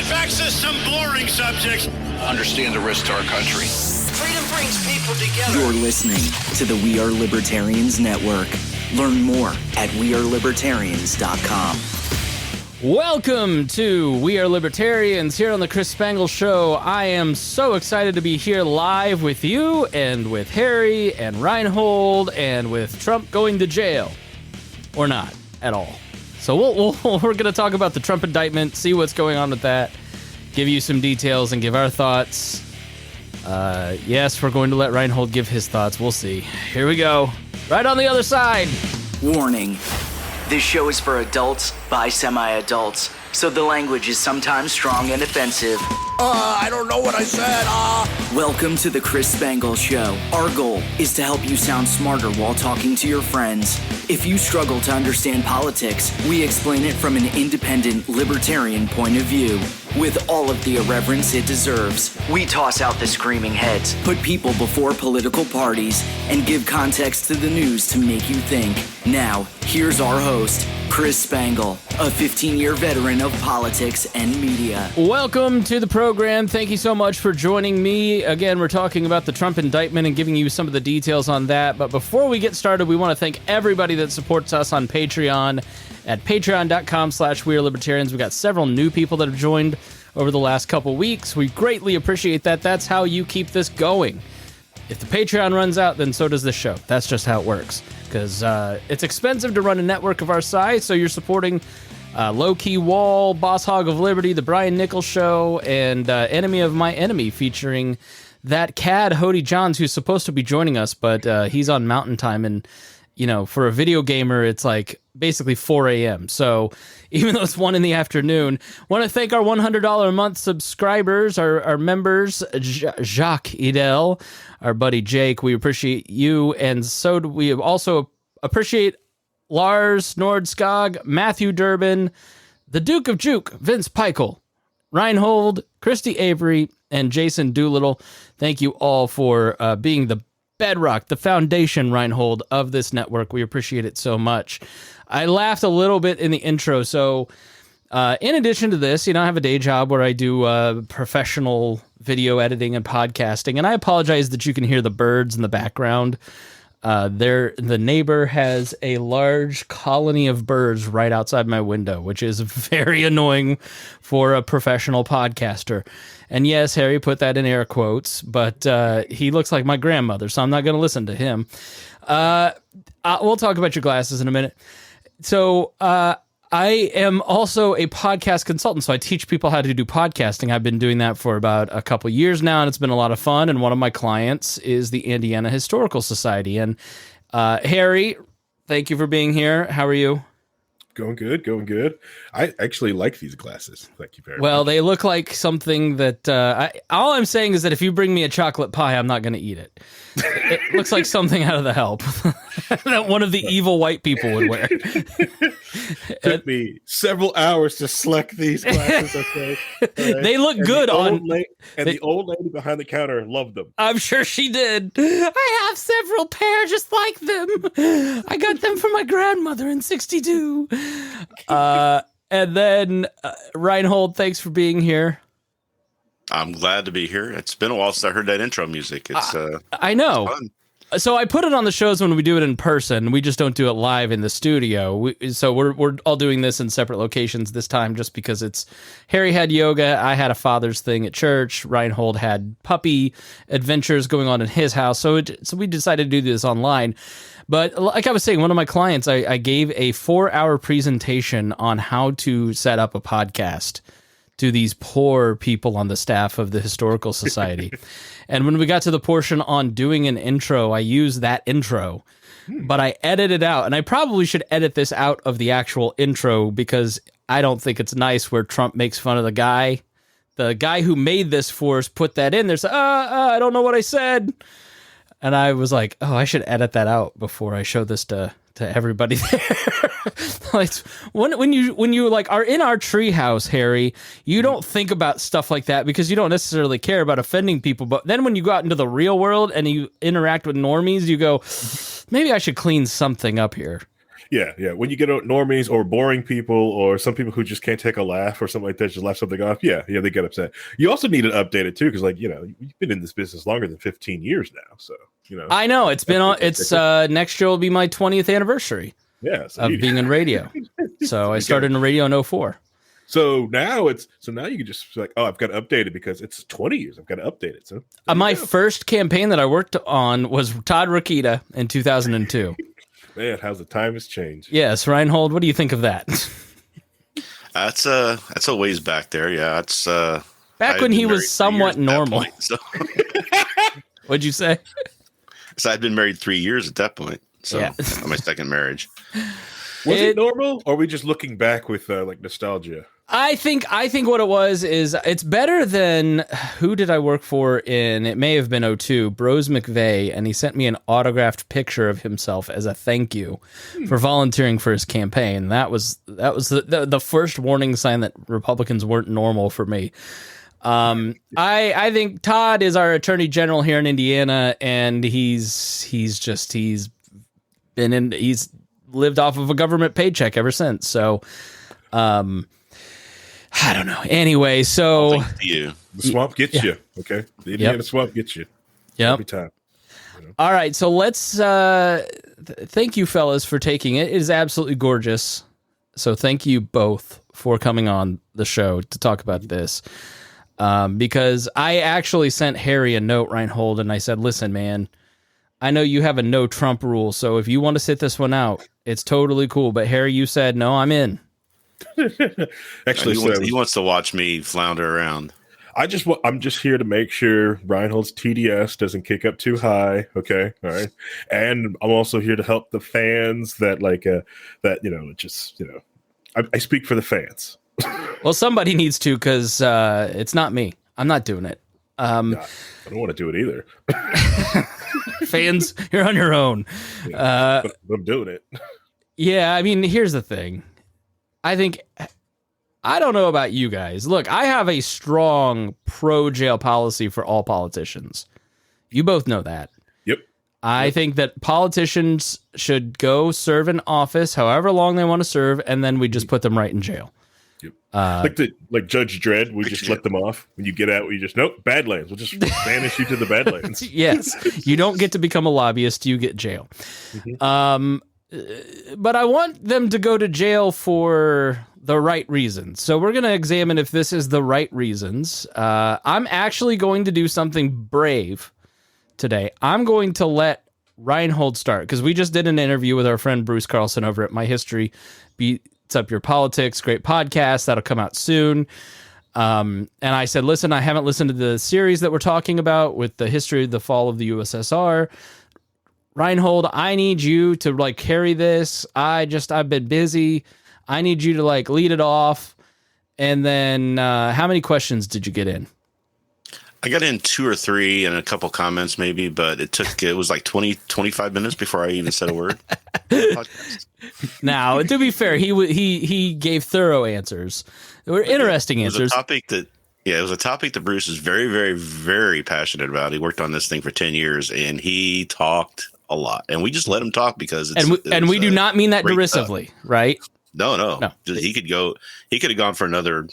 get back to some boring subjects. Understand the risk to our country. Freedom brings people together. You're listening to the We Are Libertarians Network. Learn more at wearelibertarians.com. Welcome to We Are Libertarians here on the Chris Spangle Show. I am so excited to be here live with you and with Harry and Rhinehold and with Trump going to jail. Or not at all. So we're going to talk about the Trump indictment, see what's going on with that, give you some details and give our thoughts. Yes, we're going to let Rhinehold give his thoughts. We'll see. Here we go. Right on the other side. Warning. This show is for adults by semi-adults, so the language is sometimes strong and offensive. I don't know what I said. Welcome to the Chris Spangle Show. Our goal is to help you sound smarter while talking to your friends. If you struggle to understand politics, we explain it from an independent libertarian point of view. With all of the irreverence it deserves, we toss out the screaming heads, put people before political parties, and give context to the news to make you think. Now, here's our host, Chris Spangle, a 15-year veteran of politics and media. Welcome to the program. Thank you so much for joining me. Again, we're talking about the Trump indictment and giving you some of the details on that. But before we get started, we want to thank everybody that supports us on Patreon at patreon.com/wearelibertarians. We've got several new people that have joined over the last couple weeks. We greatly appreciate that. That's how you keep this going. If the Patreon runs out, then so does this show. That's just how it works. Because it's expensive to run a network of our size, so you're supporting Low Key Wall, Boss Hog of Liberty, The Brian Nichols Show, and Enemy of My Enemy, featuring that cad, Hody Johns, who's supposed to be joining us, but he's on Mountain Time, and, you know, for a video gamer, it's like basically 4 a.m., so even though it's 1 in the afternoon, want to thank our $100 a month subscribers, our members, Jacques Edel, our buddy Jake. We appreciate you, and so do we also appreciate Lars Nordskog, Matthew Durbin, the Duke of Juke, Vince Peichel, Rhinehold, Christy Avery, and Jason Doolittle. Thank you all for being the bedrock, the foundation, Rhinehold, of this network. We appreciate it so much. I laughed a little bit in the intro, so in addition to this, you know, I have a day job where I do professional video editing and podcasting, and I apologize that you can hear the birds in the background. The neighbor has a large colony of birds right outside my window, which is very annoying for a professional podcaster. And yes, Harry put that in air quotes, but he looks like my grandmother, so I'm not going to listen to him. We'll talk about your glasses in a minute. So I am also a podcast consultant, so I teach people how to do podcasting. I've been doing that for about a couple years now, and it's been a lot of fun. And one of my clients is the Indiana Historical Society. And Harry, thank you for being here. How are you? Going good, going good. I actually like these glasses. Thank you very much. Well, they look like something that... all I'm saying is that if you bring me a chocolate pie, I'm not going to eat it. It looks like something out of The Help that one of the evil white people would wear. Took me several hours to select these glasses. Okay, right. They look good on... the old lady behind the counter loved them. I'm sure she did. I have several pair just like them. I got them from my grandmother in 1962. And then Rhinehold, thanks for being here. I'm glad to be here. It's been a while since I heard that intro music. It's I know. It's fun. So I put it on the shows when we do it in person. We just don't do it live in the studio. So we're all doing this in separate locations this time, just because it's Harry had yoga, I had a father's thing at church, Rhinehold had puppy adventures going on in his house. So we decided to do this online. But like I was saying, one of my clients, I gave a 4-hour presentation on how to set up a podcast to these poor people on the staff of the Historical Society. And when we got to the portion on doing an intro, I used that intro, but I edited it out. And I probably should edit this out of the actual intro, because I don't think it's nice where Trump makes fun of the guy. The guy who made this for us put that in there. So, I don't know what I said. And I was like, oh, I should edit that out before I show this to everybody there. Like when you like are in our treehouse, Harry, you don't think about stuff like that because you don't necessarily care about offending people. But then when you go out into the real world and you interact with normies, you go, maybe I should clean something up here. Yeah. When you get out normies or boring people or some people who just can't take a laugh or something like that, just laugh something off. Yeah, they get upset. You also need it updated too, because you've been in this business longer than 15 years now. So I know it's been on. It's next year will be my 20th anniversary. Yeah, of being in radio. So I started in radio in 04. So now you can just like, oh, I've got to update it because it's 20 years. I've got to update it. So my first campaign that I worked on was Todd Rokita in 2002. Man, how's the time has changed. Yes, Rhinehold, what do you think of that? That's a ways back there. Yeah, it's back when he was somewhat normal. Point, so. What'd you say? So I'd been married 3 years at that point. So on my second marriage. Was it normal, or are we just looking back with like nostalgia? I think what it was is it's better than who did I work for in? It may have been 02, Bros McVeigh, and he sent me an autographed picture of himself as a thank you for volunteering for his campaign. That was the first warning sign that Republicans weren't normal for me. I think Todd is our attorney general here in Indiana, and he's lived off of a government paycheck ever since. So, I don't know. Anyway, so the swamp gets you. Okay. The Indiana swamp gets you. Yep. Every time. All right. So let's, thank you fellas for taking it. It is absolutely gorgeous. So thank you both for coming on the show to talk about this. Because I actually sent Harry a note, Rhinehold, and I said, listen, man, I know you have a no Trump rule, so if you want to sit this one out, it's totally cool. But Harry, you said, no, I'm in. Actually, he wants to watch me flounder around. I'm just here to make sure Rhinehold's TDS doesn't kick up too high. Okay. All right. And I'm also here to help the fans that I speak for the fans. Well, somebody needs to, because it's not me. I'm not doing it. I don't want to do it either. Fans, you're on your own. But I'm doing it. Yeah, I mean, here's the thing. I don't know about you guys. Look, I have a strong pro-jail policy for all politicians. You both know that. Yep. I think that politicians should go serve in office however long they want to serve, and then we just put them right in jail. Like Judge Dredd, we just let them off. When you get out, we just Badlands. We'll just banish you to the Badlands. Yes, you don't get to become a lobbyist; you get jail. Mm-hmm. But I want them to go to jail for the right reasons. So we're going to examine if this is the right reasons. I'm actually going to do something brave today. I'm going to let Rhinehold start, because we just did an interview with our friend Bruce Carlson over at My History Beats Up Your Politics. Great podcast. That'll come out soon. And I said, listen, I haven't listened to the series that we're talking about with the history of the fall of the USSR. Rhinehold, I need you to carry this. I've been busy. I need you to lead it off. And then how many questions did you get in? I got in 2 or 3 and a couple comments maybe, but it was like 20, 25 minutes before I even said a word. Now, to be fair, he gave thorough answers. They were interesting answers. It was a topic that Bruce is very, very, very passionate about. He worked on this thing for 10 years and he talked a lot, and we just let him talk because we do not mean that derisively, right? No. He could have gone for another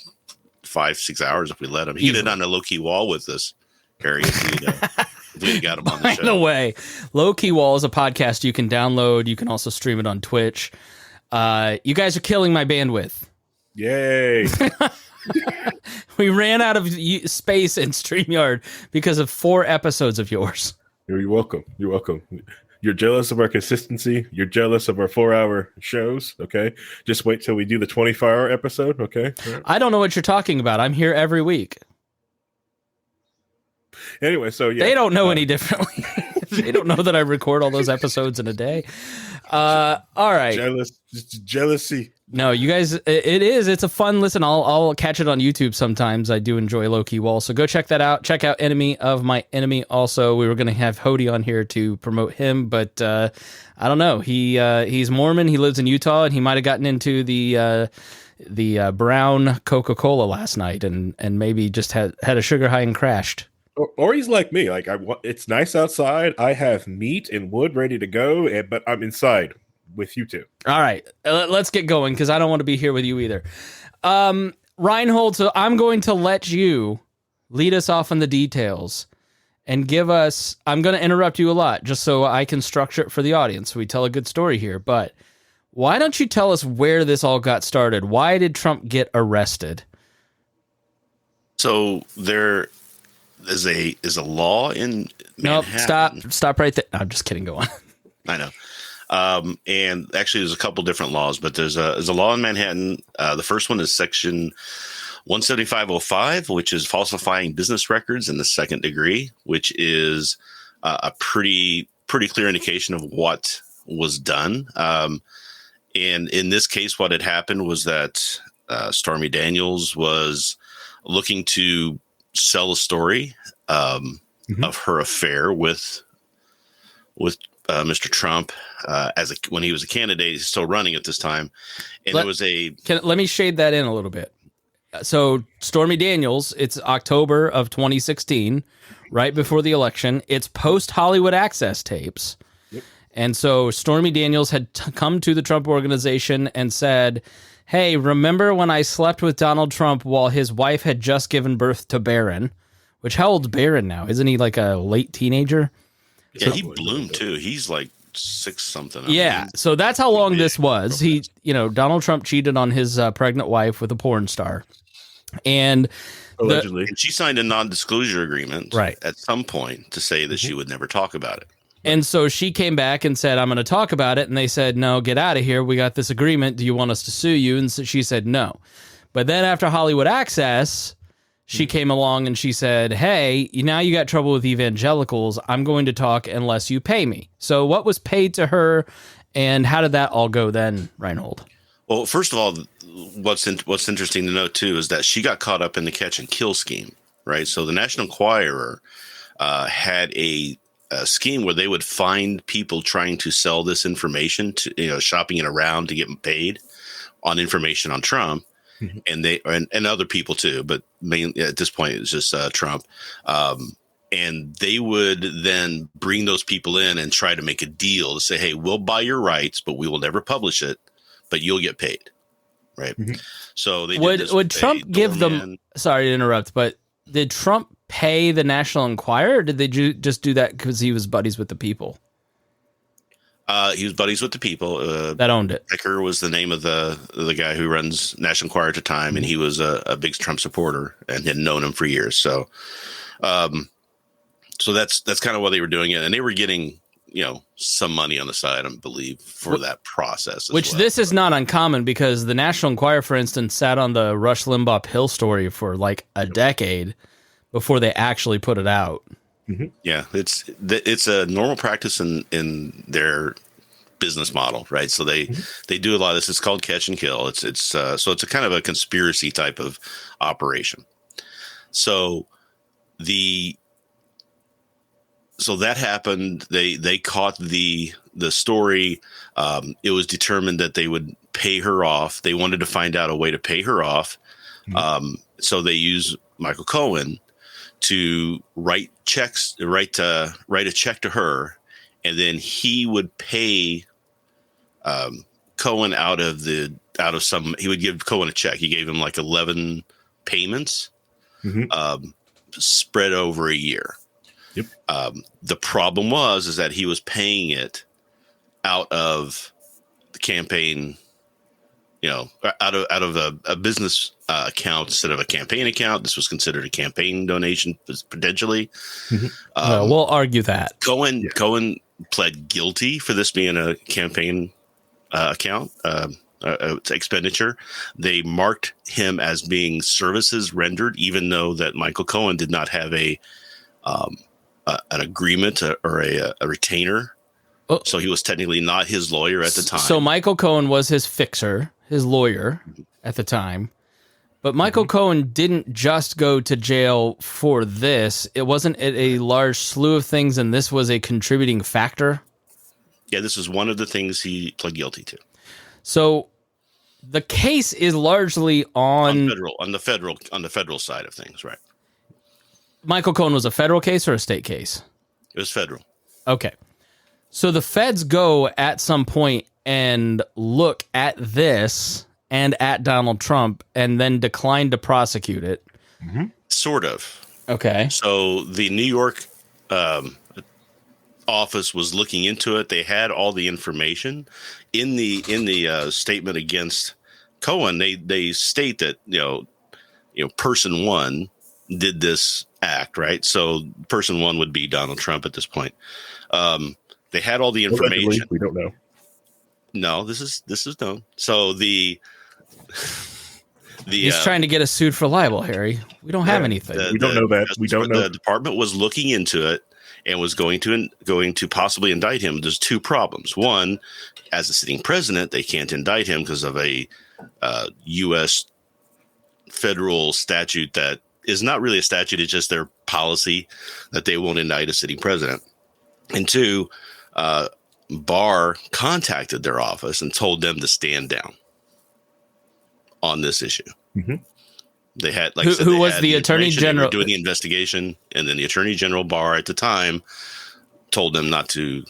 5-6 hours if we let him. He could have done a low key wall with us, Harry, if we got him on the show. By the way, Low Key Wall is a podcast you can download. You can also stream it on Twitch. You guys are killing my bandwidth. Yay. We ran out of space in StreamYard because of 4 episodes of yours. You're welcome. You're jealous of our consistency. You're jealous of our 4-hour shows. Okay. Just wait till we do the 24-hour episode. Okay. Right. I don't know what you're talking about. I'm here every week. Anyway, so yeah. They don't know any differently. They don't know that I record all those episodes in a day. All right. Jealousy. No, you guys, it's a fun listen. I'll catch it on YouTube sometimes. I do enjoy Low Key Wall. So go check that out. Check out Enemy of My Enemy. Also, we were going to have Hody on here to promote him, but I don't know. He's Mormon. He lives in Utah, and he might have gotten into the brown Coca-Cola last night and maybe just had a sugar high and crashed. Or he's like me. It's nice outside. I have meat and wood ready to go, but I'm inside with you too. All right, let's get going because I don't want to be here with you either. Rhinehold, so I'm going to let you lead us off on the details and give us, I'm going to interrupt you a lot just so I can structure it for the audience so we tell a good story here. But why don't you tell us where this all got started? Why did Trump get arrested? So there is a law in Manhattan. Nope, stop right there. No, I'm just kidding. Go on. I know. And actually, there's a couple different laws, but there's a law in Manhattan. The first one is Section 17505, which is falsifying business records in the second degree, which is a pretty clear indication of what was done. And in this case, what had happened was that Stormy Daniels was looking to sell a story of her affair with Mr. Trump when he was a candidate. He's still running at this time, and let me shade that in a little bit. So Stormy Daniels, it's October of 2016, right before the election. It's post Hollywood Access tapes. Yep. And so Stormy Daniels had come to the Trump organization and said, hey, remember when I slept with Donald Trump while his wife had just given birth to Barron? Which, how old's Barron now? Isn't he like a late teenager? Yeah, so, he bloomed too. He's like 6 something. Yeah, so that's how long this was. Donald Trump cheated on his pregnant wife with a porn star. And allegedly, and she signed a non-disclosure agreement at some point to say that she would never talk about it. And so she came back and said, I'm going to talk about it. And they said, no, get out of here. We got this agreement. Do you want us to sue you? And so she said, no. But then after Hollywood Access, she came along and she said, hey, now you got trouble with evangelicals. I'm going to talk unless you pay me. So what was paid to her and how did that all go then, Rhinehold? Well, first of all, what's interesting to note, too, is that she got caught up in the catch and kill scheme. Right. So the National Enquirer had a scheme where they would find people trying to sell this information to, shopping it around to get paid on information on Trump. And they and other people too, but mainly at this point it's just Trump. And they would then bring those people in and try to make a deal to say, hey, we'll buy your rights, but we will never publish it, but you'll get paid. Right. So they would Trump give them, sorry to interrupt, but did Trump pay the National Enquirer or did they just do that because he was buddies with the people? He was buddies with the people. That owned it. Becker was the name of the guy who runs National Enquirer at the time, and he was a big Trump supporter and had known him for years. So, so that's kind of why they were doing it, and they were getting some money on the side, I believe, for that process. Which this is not uncommon because the National Enquirer, for instance, sat on the Rush Limbaugh pill story for like a decade before they actually put it out. Yeah, it's a normal practice in their business model, right? So they do a lot of this. It's called catch and kill. So it's a kind of a conspiracy type of operation. So that happened. They caught the story. It was determined that they would pay her off. They wanted to find out a way to pay her off. So they used Michael Cohen to write a check to her, and then he would pay Cohen out of some. He would give Cohen a check. He gave him like 11 payments, spread over a year. Yep. The problem is that he was paying it out of the campaign. Out of a business account instead of a campaign account. This was considered a campaign donation potentially. We'll argue that. Cohen pled guilty for this being a campaign account expenditure. They marked him as being services rendered, even though that Michael Cohen did not have an agreement or a retainer. Oh. So he was technically not his lawyer at the time. So Michael Cohen was his fixer, his lawyer at the time. But Michael Cohen didn't just go to jail for this. It wasn't a large slew of things, and this was a contributing factor. Yeah, this is one of the things he pled guilty to. So the case is largely on the federal side of things, right? Michael Cohen was a federal case or a state case? It was federal. Okay. So the feds go at some point and look at this and at Donald Trump and then decline to prosecute it? Sort of. Okay. So the New York office was looking into it. They had all the information in the statement against Cohen. They state that person one did this act, right? So person one would be Donald Trump at this point. They had all the information. Allegedly, we don't know. No, this is known. So he's trying to get us sued for libel, Harry. We don't have anything. We don't know that. We don't know. The department was looking into it and was going to possibly indict him. There's two problems. One, as a sitting president, they can't indict him because of a U.S. federal statute that is not really a statute. It's just their policy that they won't indict a sitting president. And two, Barr contacted their office and told them to stand down on this issue. Mm-hmm. They had, who was the Attorney General doing the investigation, and then the Attorney General Barr at the time told them not to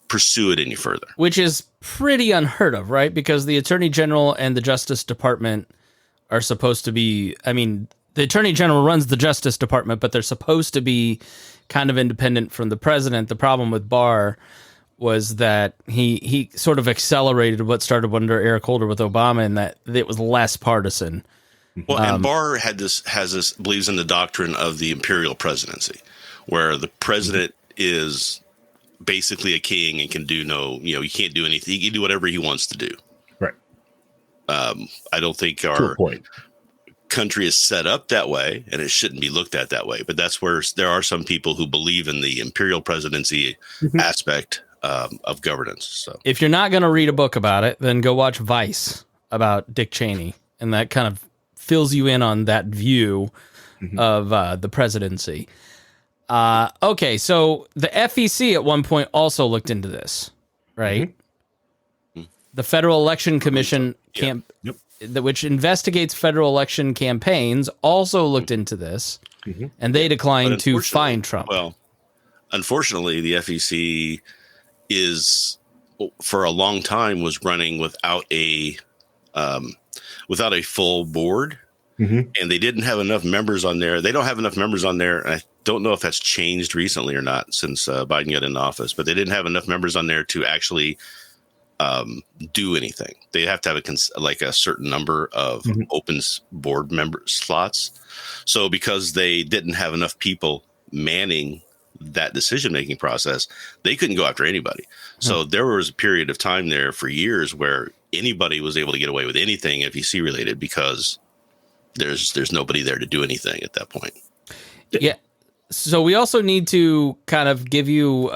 pursue it any further. Which is pretty unheard of, right? Because the Attorney General and the Justice Department are supposed to be, the Attorney General runs the Justice Department, but they're supposed to be kind of independent from the president. The problem with Barr was that he sort of accelerated what started under Eric Holder with Obama, and that it was less partisan. Well, and Barr believes in the doctrine of the imperial presidency, where the president is basically a king and can do he can't do anything. He can do whatever he wants to do. Right. I don't think our country is set up that way, and it shouldn't be looked at that way. But that's where there are some people who believe in the imperial presidency aspect of governance. So if you're not going to read a book about it, then go watch Vice about Dick Cheney, and that kind of fills you in on that view of the presidency. Okay, so the FEC at one point also looked into this, right? The Federal Election Commission, which investigates federal election campaigns, also looked into this, and they declined to fine Trump. Well, unfortunately, the FEC for a long time was running without a full board, and they didn't have enough members on there. They don't have enough members on there. And I don't know if that's changed recently or not since Biden got in office, but they didn't have enough members on there to actually do anything. They have to have a certain number of open board member slots. So because they didn't have enough people manning that decision-making process, they couldn't go after anybody. So there was a period of time there for years where anybody was able to get away with anything FEC related because there's nobody there to do anything at that point. Yeah. So we also need to kind of give you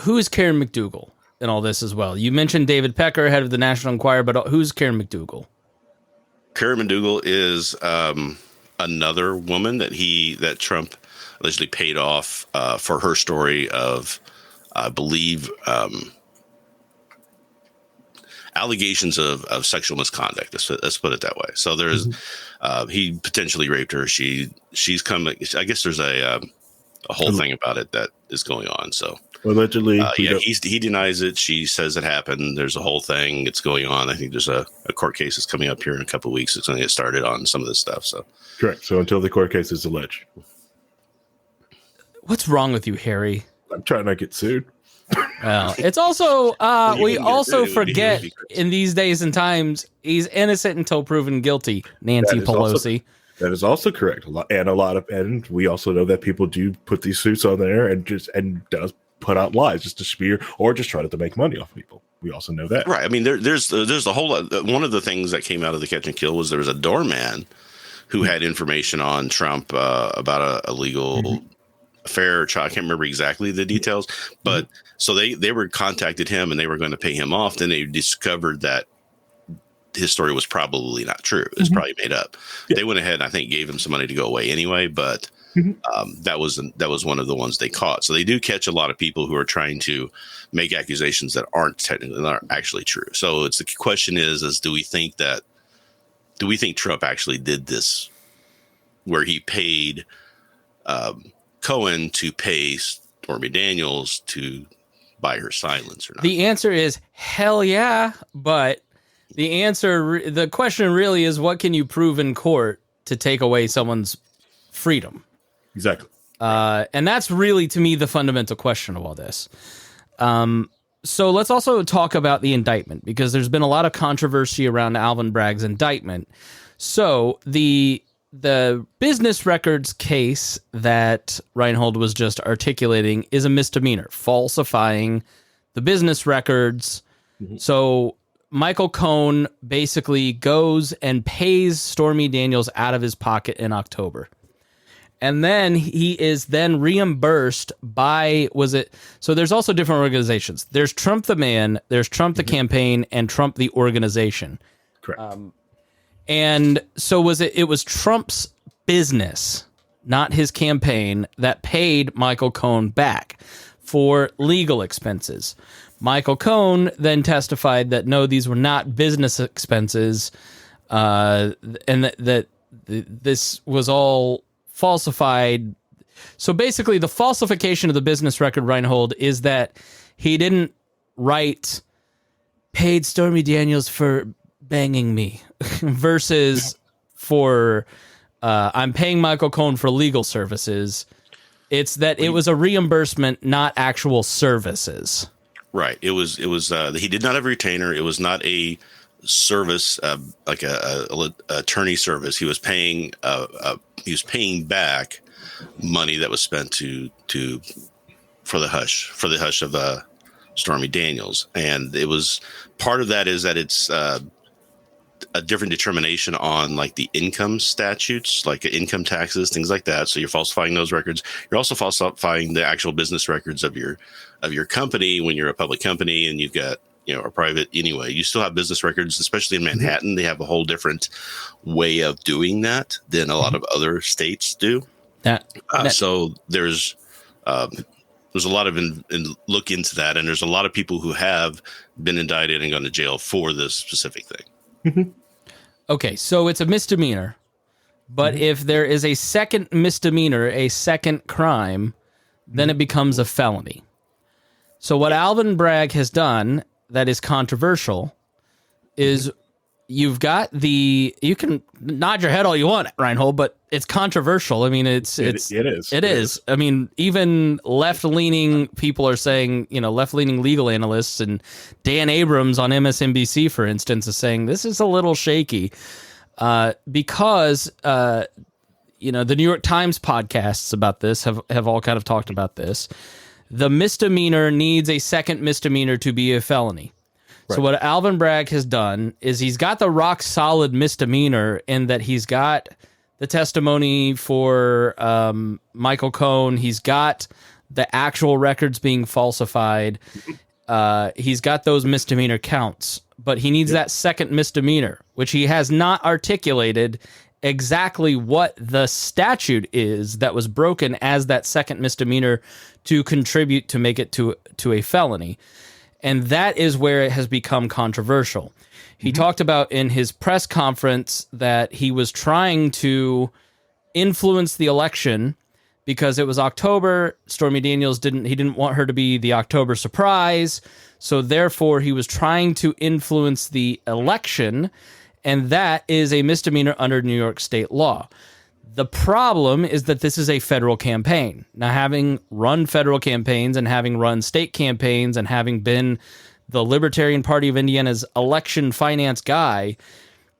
who is Karen McDougal in all this as well. You mentioned David Pecker, head of the National Enquirer, but who's Karen McDougal? Karen McDougal is another woman that Trump allegedly paid off for her story of, I believe, allegations of sexual misconduct. Let's put it that way. So there's he potentially raped her. She's coming. I guess there's a whole thing about it that is going on. So allegedly, he denies it. She says it happened. There's a whole thing. It's going on. I think there's a court case that's coming up here in a couple of weeks. It's going to get started on some of this stuff. So correct. So until the court case is alleged. What's wrong with you, Harry? I'm trying not to get sued. Well, it's also we also forget in these days and times he's innocent until proven guilty. Nancy Pelosi. That is also correct. And we also know that people do put these suits on there and does put out lies just to smear or just try to make money off people. We also know that, right? I mean, there's a whole lot. One of the things that came out of the catch and kill was there was a doorman who had information on Trump about a legal affair. I can't remember exactly the details, but so they were contacted him and they were going to pay him off. Then they discovered that his story was probably not true. It was probably made up. Yeah. They went ahead and I think gave him some money to go away anyway, but that was one of the ones they caught. So they do catch a lot of people who are trying to make accusations that aren't actually true. So it's the question is do we think Trump actually did this where he paid Cohen to pay Stormy Daniels to by her silence or not. The answer is hell yeah, but the question really is, what can you prove in court to take away someone's freedom? Exactly. And that's really, to me, the fundamental question of all this. So let's also talk about the indictment, because there's been a lot of controversy around Alvin Bragg's indictment. So the business records case that Rhinehold was just articulating is a misdemeanor, falsifying the business records. Mm-hmm. So Michael Cohn basically goes and pays Stormy Daniels out of his pocket in October. And then he is then reimbursed by, so there's also different organizations. There's Trump the man, there's Trump the campaign, and Trump the organization. Correct. And so it was Trump's business, not his campaign, that paid Michael Cohn back for legal expenses. Michael Cohn then testified that no, these were not business expenses, and that this was all falsified. So basically, the falsification of the business record, Rhinehold, is that he didn't write "paid Stormy Daniels for banging me" versus for I'm paying Michael Cohn for legal services. It's that it was a reimbursement, not actual services. Right. It was he did not have a retainer. It was not a service, like a attorney service. He was paying back money that was spent for the hush of Stormy Daniels. And it was part of that is that it's a different determination on like the income statutes, like income taxes, things like that. So you're falsifying those records. You're also falsifying the actual business records of your company when you're a public company and you've got, a private anyway. You still have business records, especially in Manhattan. They have a whole different way of doing that than a lot of other states do. So there's a lot of look into that, and there's a lot of people who have been indicted and gone to jail for this specific thing. Mm-hmm. Okay, so it's a misdemeanor, but if there is a second misdemeanor, a second crime, then it becomes a felony. So what Alvin Bragg has done that is controversial is you've got you can nod your head all you want, Rhinehold, but it's controversial. I mean, it is. I mean, even left-leaning people are saying, left-leaning legal analysts, and Dan Abrams on MSNBC, for instance, is saying this is a little shaky because, the New York Times podcasts about this have all kind of talked about this. The misdemeanor needs a second misdemeanor to be a felony. Right. So what Alvin Bragg has done is he's got the rock solid misdemeanor in that he's got the testimony for Michael Cohn. He's got the actual records being falsified. He's got those misdemeanor counts, but he needs that second misdemeanor, which he has not articulated exactly what the statute is that was broken as that second misdemeanor to contribute to make it to a felony. And that is where it has become controversial. He talked about in his press conference that he was trying to influence the election because it was October. Stormy Daniels didn't want her to be the October surprise. So therefore he was trying to influence the election, and that is a misdemeanor under New York state law. The problem is that this is a federal campaign. Now, having run federal campaigns and having run state campaigns and having been the Libertarian Party of Indiana's election finance guy,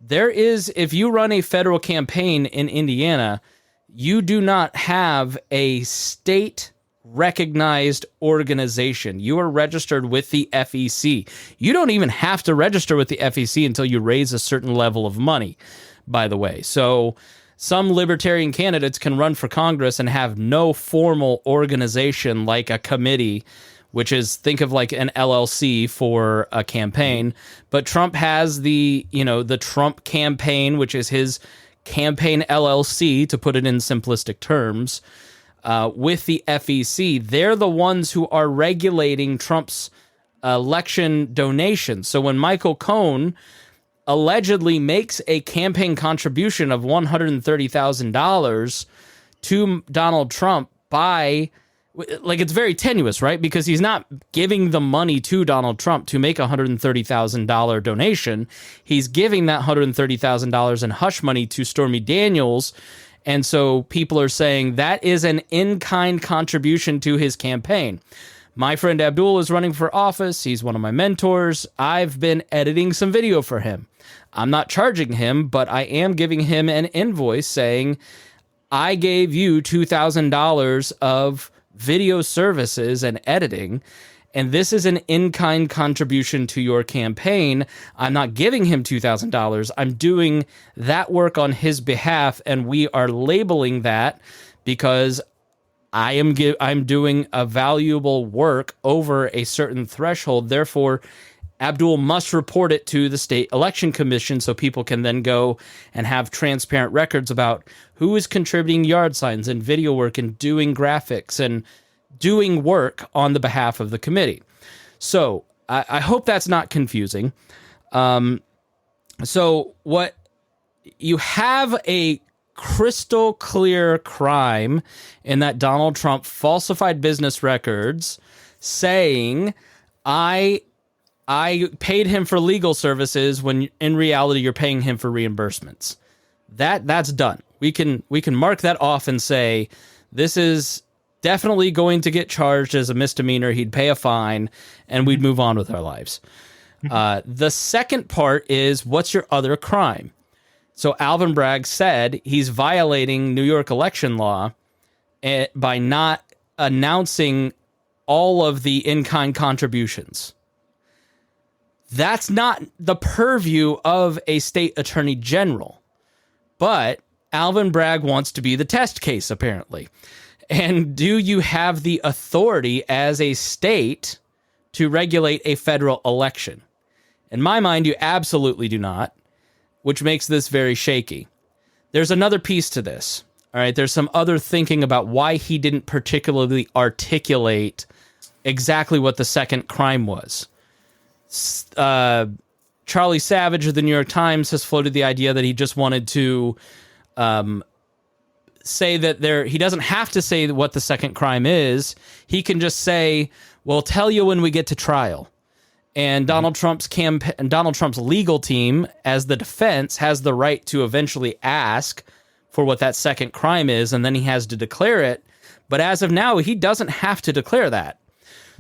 if you run a federal campaign in Indiana, you do not have a state recognized organization. You are registered with the FEC. You don't even have to register with the FEC until you raise a certain level of money, by the way. So some libertarian candidates can run for Congress and have no formal organization like a committee, which is, think of like an LLC for a campaign. But Trump has the Trump campaign, which is his campaign LLC, to put it in simplistic terms, with the FEC. They're the ones who are regulating Trump's election donations. So when Michael Cohn allegedly makes a campaign contribution of $130,000 to Donald Trump like it's very tenuous, right? Because he's not giving the money to Donald Trump to make a $130,000 donation. He's giving that $130,000 in hush money to Stormy Daniels. And so people are saying that is an in-kind contribution to his campaign. My friend Abdul is running for office. He's one of my mentors. I've been editing some video for him. I'm not charging him, but I am giving him an invoice saying, I gave you $2,000 of video services and editing, and this is an in-kind contribution to your campaign. I'm not giving him $2,000. I'm doing that work on his behalf, and we are labeling that because I'm doing a valuable work over a certain threshold. Therefore, Abdul must report it to the state election commission so people can then go and have transparent records about who is contributing yard signs and video work and doing graphics and doing work on the behalf of the committee. So I hope that's not confusing. So what you have a crystal clear crime in that Donald Trump falsified business records saying, I paid him for legal services when in reality you're paying him for reimbursements. That's done. We can mark that off and say this is definitely going to get charged as a misdemeanor. He'd pay a fine and we'd move on with our lives. The second part is, what's your other crime? So Alvin Bragg said he's violating New York election law by not announcing all of the in-kind contributions. That's not the purview of a state attorney general, but Alvin Bragg wants to be the test case, apparently. And do you have the authority as a state to regulate a federal election? In my mind, you absolutely do not, which makes this very shaky. There's another piece to this. All right, there's some other thinking about why he didn't particularly articulate exactly what the second crime was. Charlie Savage of the New York Times has floated the idea that he just wanted to say that he doesn't have to say what the second crime is. He can just say, "We'll tell you when we get to trial." And Donald Trump's legal team, as the defense, has the right to eventually ask for what that second crime is, and then he has to declare it. But as of now, he doesn't have to declare that.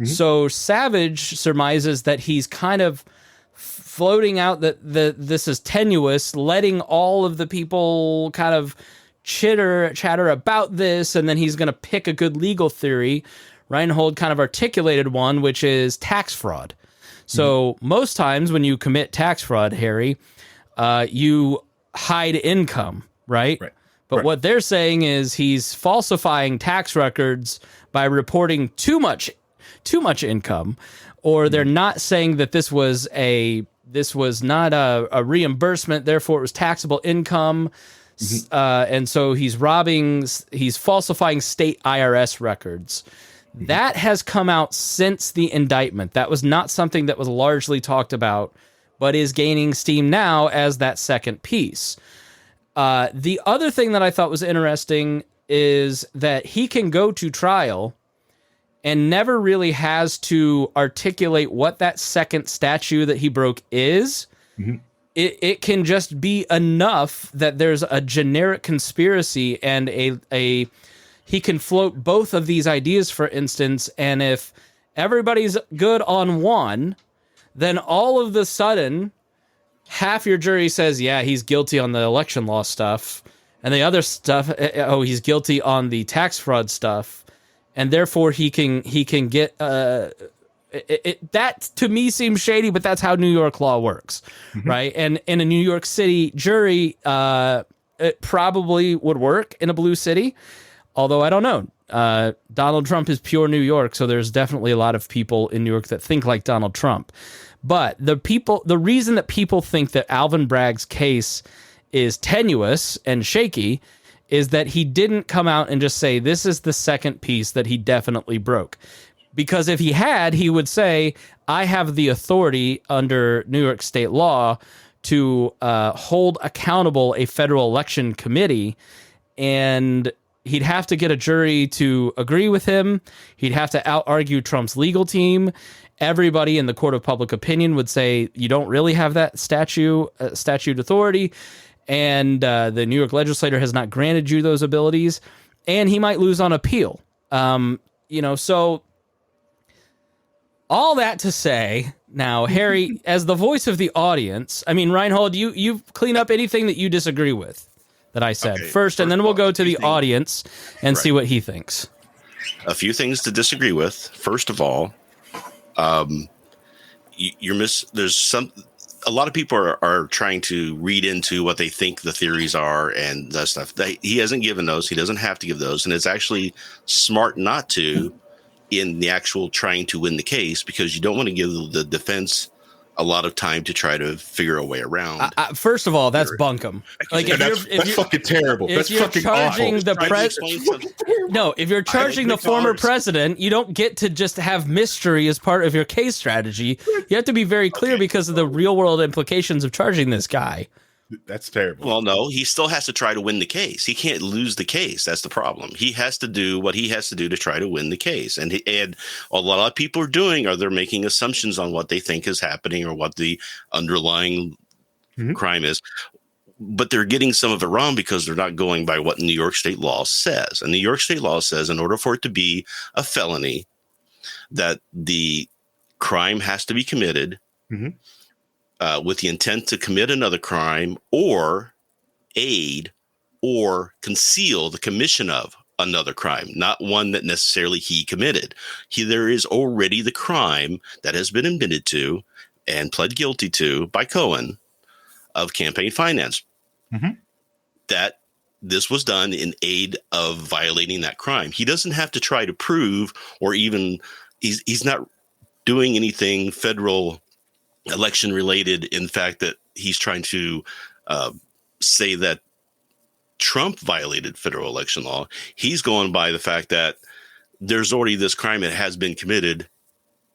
So Savage surmises that he's kind of floating out that this is tenuous, letting all of the people kind of chatter about this, and then he's going to pick a good legal theory. Rhinehold kind of articulated one, which is tax fraud. So most times when you commit tax fraud, Harry, you hide income, right? But what they're saying is he's falsifying tax records by reporting too much income, or they're not saying that this was not a reimbursement, therefore it was taxable income. And so he's falsifying state IRS records. That has come out since the indictment. That was not something that was largely talked about, but is gaining steam now as that second piece. The other thing that I thought was interesting is that he can go to trial and never really has to articulate what that second statute that he broke is. It can just be enough that there's a generic conspiracy and he can float both of these ideas, for instance, and if everybody's good on one, then all of the sudden, half your jury says, yeah, he's guilty on the election law stuff, and the other stuff, he's guilty on the tax fraud stuff, and therefore he can get that to me seems shady, but that's how New York law works, right? And in a New York City jury, it probably would work in a blue city. Although I don't know. Donald Trump is pure New York, so there's definitely a lot of people in New York that think like Donald Trump. But the reason that people think that Alvin Bragg's case is tenuous and shaky is that he didn't come out and just say, this is the second piece that he definitely broke. Because if he had, he would say, I have the authority under New York state law to hold accountable a federal election committee, and he'd have to get a jury to agree with him. He'd have to out-argue Trump's legal team. Everybody in the court of public opinion would say you don't really have that statute authority, and the New York legislature has not granted you those abilities, and he might lose on appeal. So all that to say, now, Harry, as the voice of the audience, I mean, Rhinehold, you clean up anything that you disagree with that I said first, and then we'll go to the audience and see what he thinks. A few things to disagree with. First of all, there's a lot of people are trying to read into what they think the theories are and that stuff. He hasn't given those. He doesn't have to give those. And it's actually smart not to in the actual trying to win the case, because you don't want to give the defense a lot of time to try to figure a way around. First of all, that's bunkum. Like that's fucking terrible. That's fucking charging awful. If you're charging the former president, you don't get to just have mystery as part of your case strategy. You have to be very clear because of the real world implications of charging this guy. That's terrible. Well, no, he still has to try to win the case. He can't lose the case. That's the problem. He has to do what he has to do to try to win the case. And a lot of people are doing they're making assumptions on what they think is happening or what the underlying crime is. But they're getting some of it wrong because they're not going by what New York state law says. And New York state law says in order for it to be a felony, that the crime has to be committed with the intent to commit another crime or aid or conceal the commission of another crime, not one that necessarily he committed. There is already the crime that has been admitted to and pled guilty to by Cohen of campaign finance. That this was done in aid of violating that crime. He doesn't have to try to prove, or even he's not doing anything federal election related, in fact, that he's trying to say that Trump violated federal election law. He's going by the fact that there's already this crime that has been committed.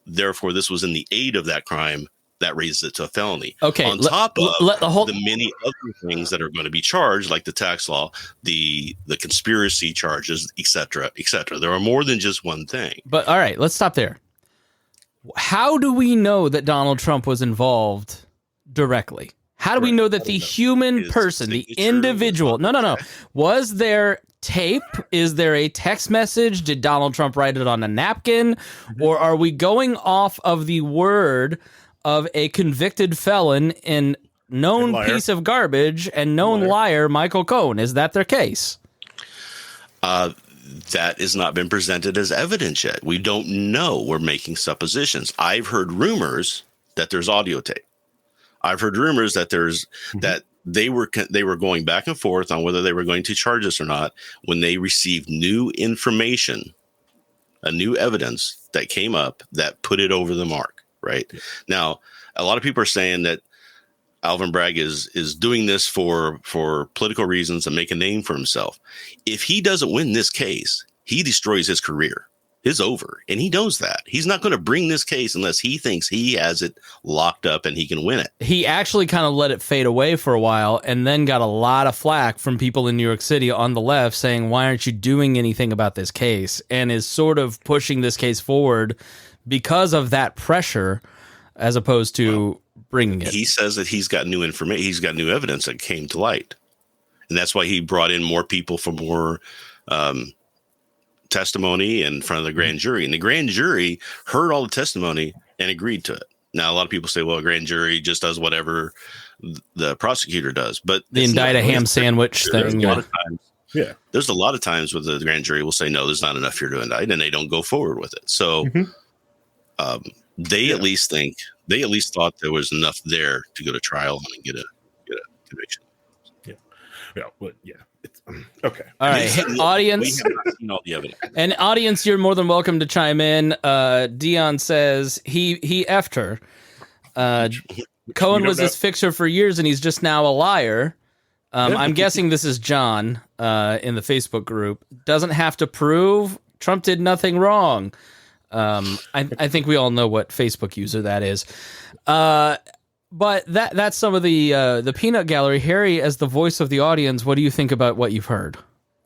Therefore, this was in the aid of that crime that raises it to a felony. Okay. On top of the many other things that are going to be charged, like the tax law, the conspiracy charges, et cetera, et cetera. There are more than just one thing. But all right, let's stop there. How do we know that Donald Trump was involved directly? How do we know that the human person, the individual, no. Was there tape? Is there a text message? Did Donald Trump write it on a napkin? Or are we going off of the word of a convicted felon and known piece of garbage and known liar, Michael Cohen? Is that their case? That has not been presented as evidence yet. We don't know. We're making suppositions. I've heard rumors that there's audio tape. I've heard rumors that there's that they were going back and forth on whether they were going to charge us or not when they received new information, a new evidence that came up that put it over the mark. Right now, a lot of people are saying that Alvin Bragg is doing this for political reasons and make a name for himself. If he doesn't win this case, he destroys his career. It's over. And he knows that. He's not going to bring this case unless he thinks he has it locked up and he can win it. He actually kind of let it fade away for a while and then got a lot of flack from people in New York City on the left saying, why aren't you doing anything about this case? And is sort of pushing this case forward because of that pressure as opposed to bringing it. He says that he's got new information. He's got new evidence that came to light. And that's why he brought in more people for more testimony in front of the grand jury. And the grand jury heard all the testimony and agreed to it. Now, a lot of people say, well, a grand jury just does whatever the prosecutor does. But the indict a ham sandwich thing. There's a lot of times where the grand jury will say, no, there's not enough here to indict, and they don't go forward with it. So they at least thought there was enough there to go to trial and get a conviction. It's, okay. All right, audience. We have not seen all the evidence. And audience, you're more than welcome to chime in. Dion says he effed her. Cohen was his fixer for years, and he's just now a liar. I'm guessing this is John in the Facebook group. Doesn't have to prove Trump did nothing wrong. I think we all know what Facebook user that is. But that's some of the peanut gallery. Harry, as the voice of the audience, what do you think about what you've heard?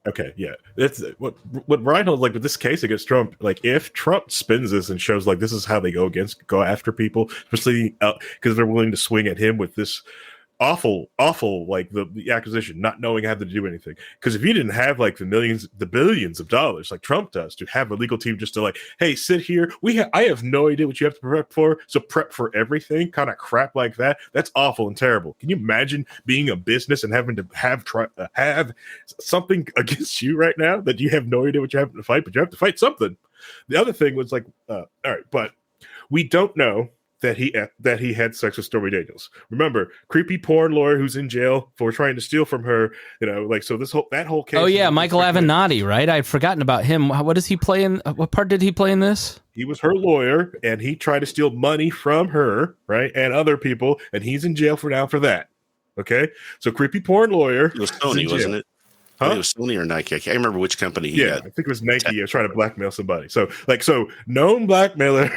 Okay, yeah, that's what Rhinehold like with this case against Trump. Like, if Trump spins this and shows like this is how they go after people, especially because they're willing to swing at him with this awful like the acquisition, not knowing how to do anything. Because if you didn't have like the billions of dollars like Trump does to have a legal team just to like, hey, sit here, I have no idea what you have to prep for, so prep for everything, kind of crap like that. That's awful and terrible. Can you imagine being a business and having to have something against you right now that you have no idea what you have to fight, but you have to fight something? The other thing was like, all right, but we don't know that he had sex with Stormy Daniels. Remember, creepy porn lawyer who's in jail for trying to steal from her. Like, so that whole case. Oh yeah, Michael Avenatti, right? I'd forgotten about him. What does he play in? What part did he play in this? He was her lawyer, and he tried to steal money from her, right, and other people, and he's in jail for that. Okay, so creepy porn lawyer. It was Sony, wasn't it? Huh? It was Sony or Nike. I can't remember which company he had. I think it was Nike. He was trying to blackmail somebody. So known blackmailer.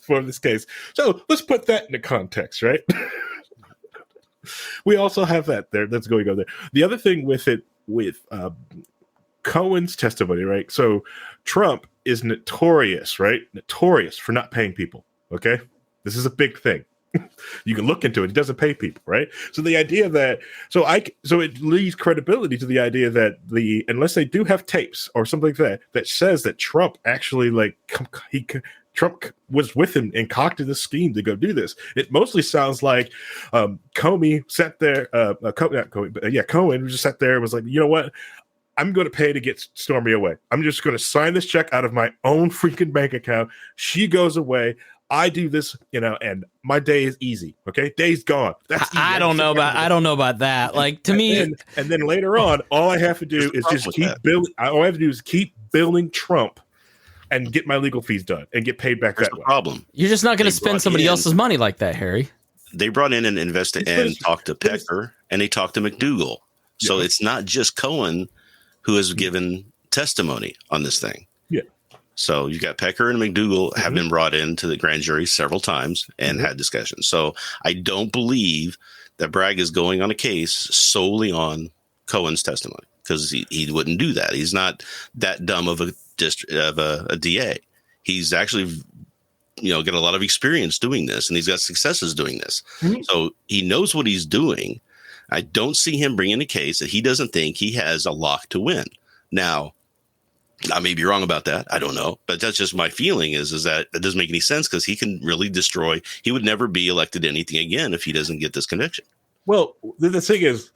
For this case. So let's put that into context, right? We also have that there. That's going on there. The other thing with Cohen's testimony, right? So Trump is notorious, right? Notorious for not paying people. Okay. This is a big thing. You can look into it. He doesn't pay people, right? So the idea that so it leaves credibility to the idea that unless they do have tapes or something like that says that Trump actually Trump was with him and concocted this scheme to go do this. It mostly sounds like Comey sat there. Cohen just sat there and was like, you know what? I'm going to pay to get Stormy away. I'm just going to sign this check out of my own freaking bank account. She goes away. I do this, and my day is easy. Okay, day's gone. That's easy. I don't know about that. Like to me, and then later on, all I have to do is just keep building. All I have to do is keep building Trump and get my legal fees done and get paid back that way. Problem. You're just not going to spend somebody else's money like that, Harry. They brought in and invested and talked to Pecker and they talked to McDougal. So it's not just Cohen who has given testimony on this thing. Yeah. So you got Pecker and McDougal have been brought into the grand jury several times and had discussions. So I don't believe that Bragg is going on a case solely on Cohen's testimony because he wouldn't do that. He's not that dumb of a DA. He's actually, got a lot of experience doing this and he's got successes doing this. So he knows what he's doing. I don't see him bringing a case that he doesn't think he has a lock to win. Now, I may be wrong about that. I don't know. But that's just my feeling is that it doesn't make any sense because he can really destroy. He would never be elected to anything again if he doesn't get this conviction. Well, the thing is,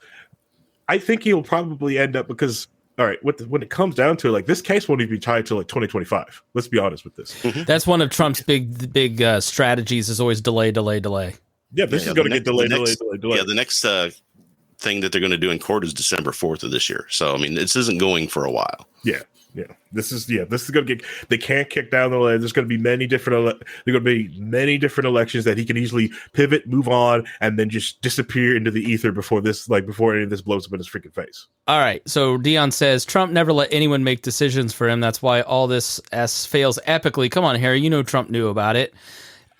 I think he'll probably end up because, all right, when it comes down to it, like this case won't even be tied to like 2025. Let's be honest with this. That's one of Trump's big strategies is always delay. Yeah, this is going to get delayed. Yeah, the next thing that they're going to do in court is December 4th of this year. So, I mean, this isn't going for a while. Yeah. This is going to get. They can't kick down the line. There's going to be many different. Elections that he can easily pivot, move on, and then just disappear into the ether before any of this blows up in his freaking face. All right. So Dion says Trump never let anyone make decisions for him. That's why all this fails epically. Come on, Harry. Trump knew about it.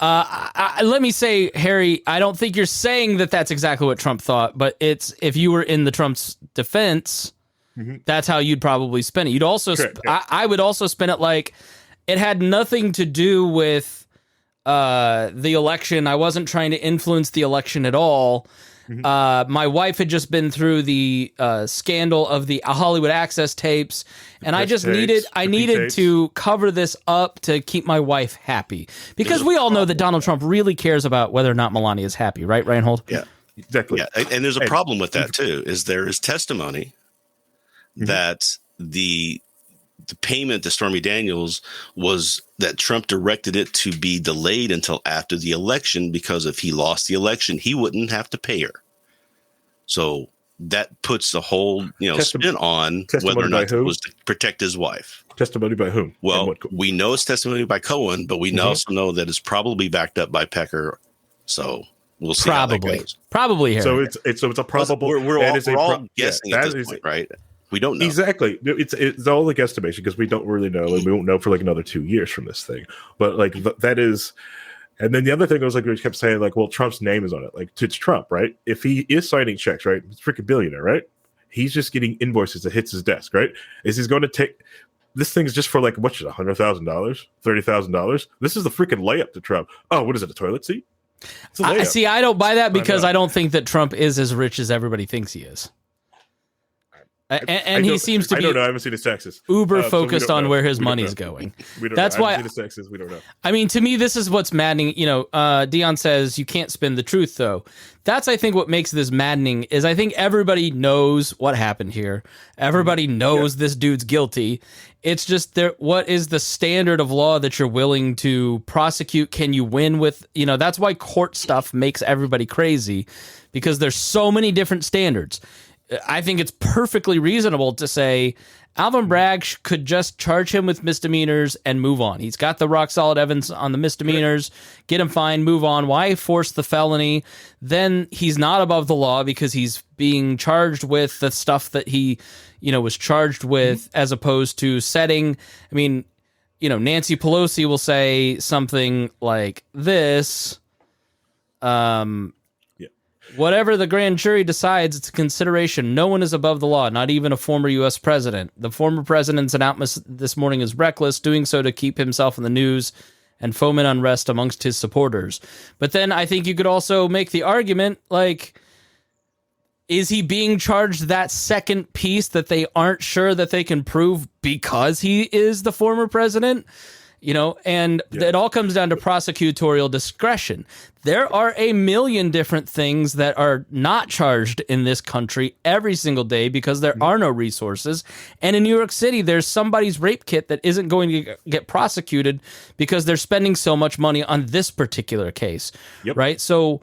Let me say, Harry, I don't think you're saying that that's exactly what Trump thought, but if you were in the Trump's defense. That's how you'd probably spin it. You'd also, I would also spin it like it had nothing to do with the election. I wasn't trying to influence the election at all. My wife had just been through the scandal of the Hollywood Access tapes, and I just needed to cover this up to keep my wife happy because we all know that Donald Trump really cares about whether or not Melania is happy, right, Rhinehold? Yeah, exactly. Yeah, and there's a problem with that too. Is there is testimony that the payment to Stormy Daniels was that Trump directed it to be delayed until after the election because if he lost the election, he wouldn't have to pay her. So that puts the whole spin on whether or not it was to protect his wife. Testimony by whom? Well, we know it's testimony by Cohen, but we also know that it's probably backed up by Pecker. So we'll see. Probably. Harry. So it's a probable. We're all guessing at this point, right? We don't know. Exactly. It's all like estimation because we don't really know, and we won't know for like another 2 years from this thing. But like that is, and then the other thing was like we kept saying like, well, Trump's name is on it. Like it's Trump, right? If he is signing checks, right? He's a freaking billionaire, right? He's just getting invoices that hits his desk, right? Is he's going to take this thing's just for like, what should $100,000, $30,000? This is the freaking layup to Trump. Oh, what is it? A toilet seat? It's a layup. See, I don't buy that because I don't think that Trump is as rich as everybody thinks he is. And he seems to be. I don't know. I haven't seen his taxes. Uber focused on where his money's going. That's why. His taxes. We don't know. I mean, to me, this is what's maddening. You know, Dion says you can't spin the truth, though. That's, I think, what makes this maddening is I think everybody knows what happened here. Everybody knows this dude's guilty. It's just what is the standard of law that you're willing to prosecute? Can you win with, that's why court stuff makes everybody crazy, because there's so many different standards. I think it's perfectly reasonable to say Alvin Bragg could just charge him with misdemeanors and move on. He's got the rock solid evidence on the misdemeanors, get him fined, move on. Why force the felony? Then he's not above the law because he's being charged with the stuff that he, was charged with, as opposed to setting. I mean, Nancy Pelosi will say something like this. Whatever the grand jury decides, it's a consideration. No one is above the law, not even a former U.S. president. The former president's announcement this morning is reckless, doing so to keep himself in the news and foment unrest amongst his supporters. But then I think you could also make the argument, like, is he being charged that second piece that they aren't sure that they can prove because he is the former president? It all comes down to prosecutorial discretion. There are a million different things that are not charged in this country every single day because there are no resources. And in New York City, there's somebody's rape kit that isn't going to get prosecuted because they're spending so much money on this particular case, right? So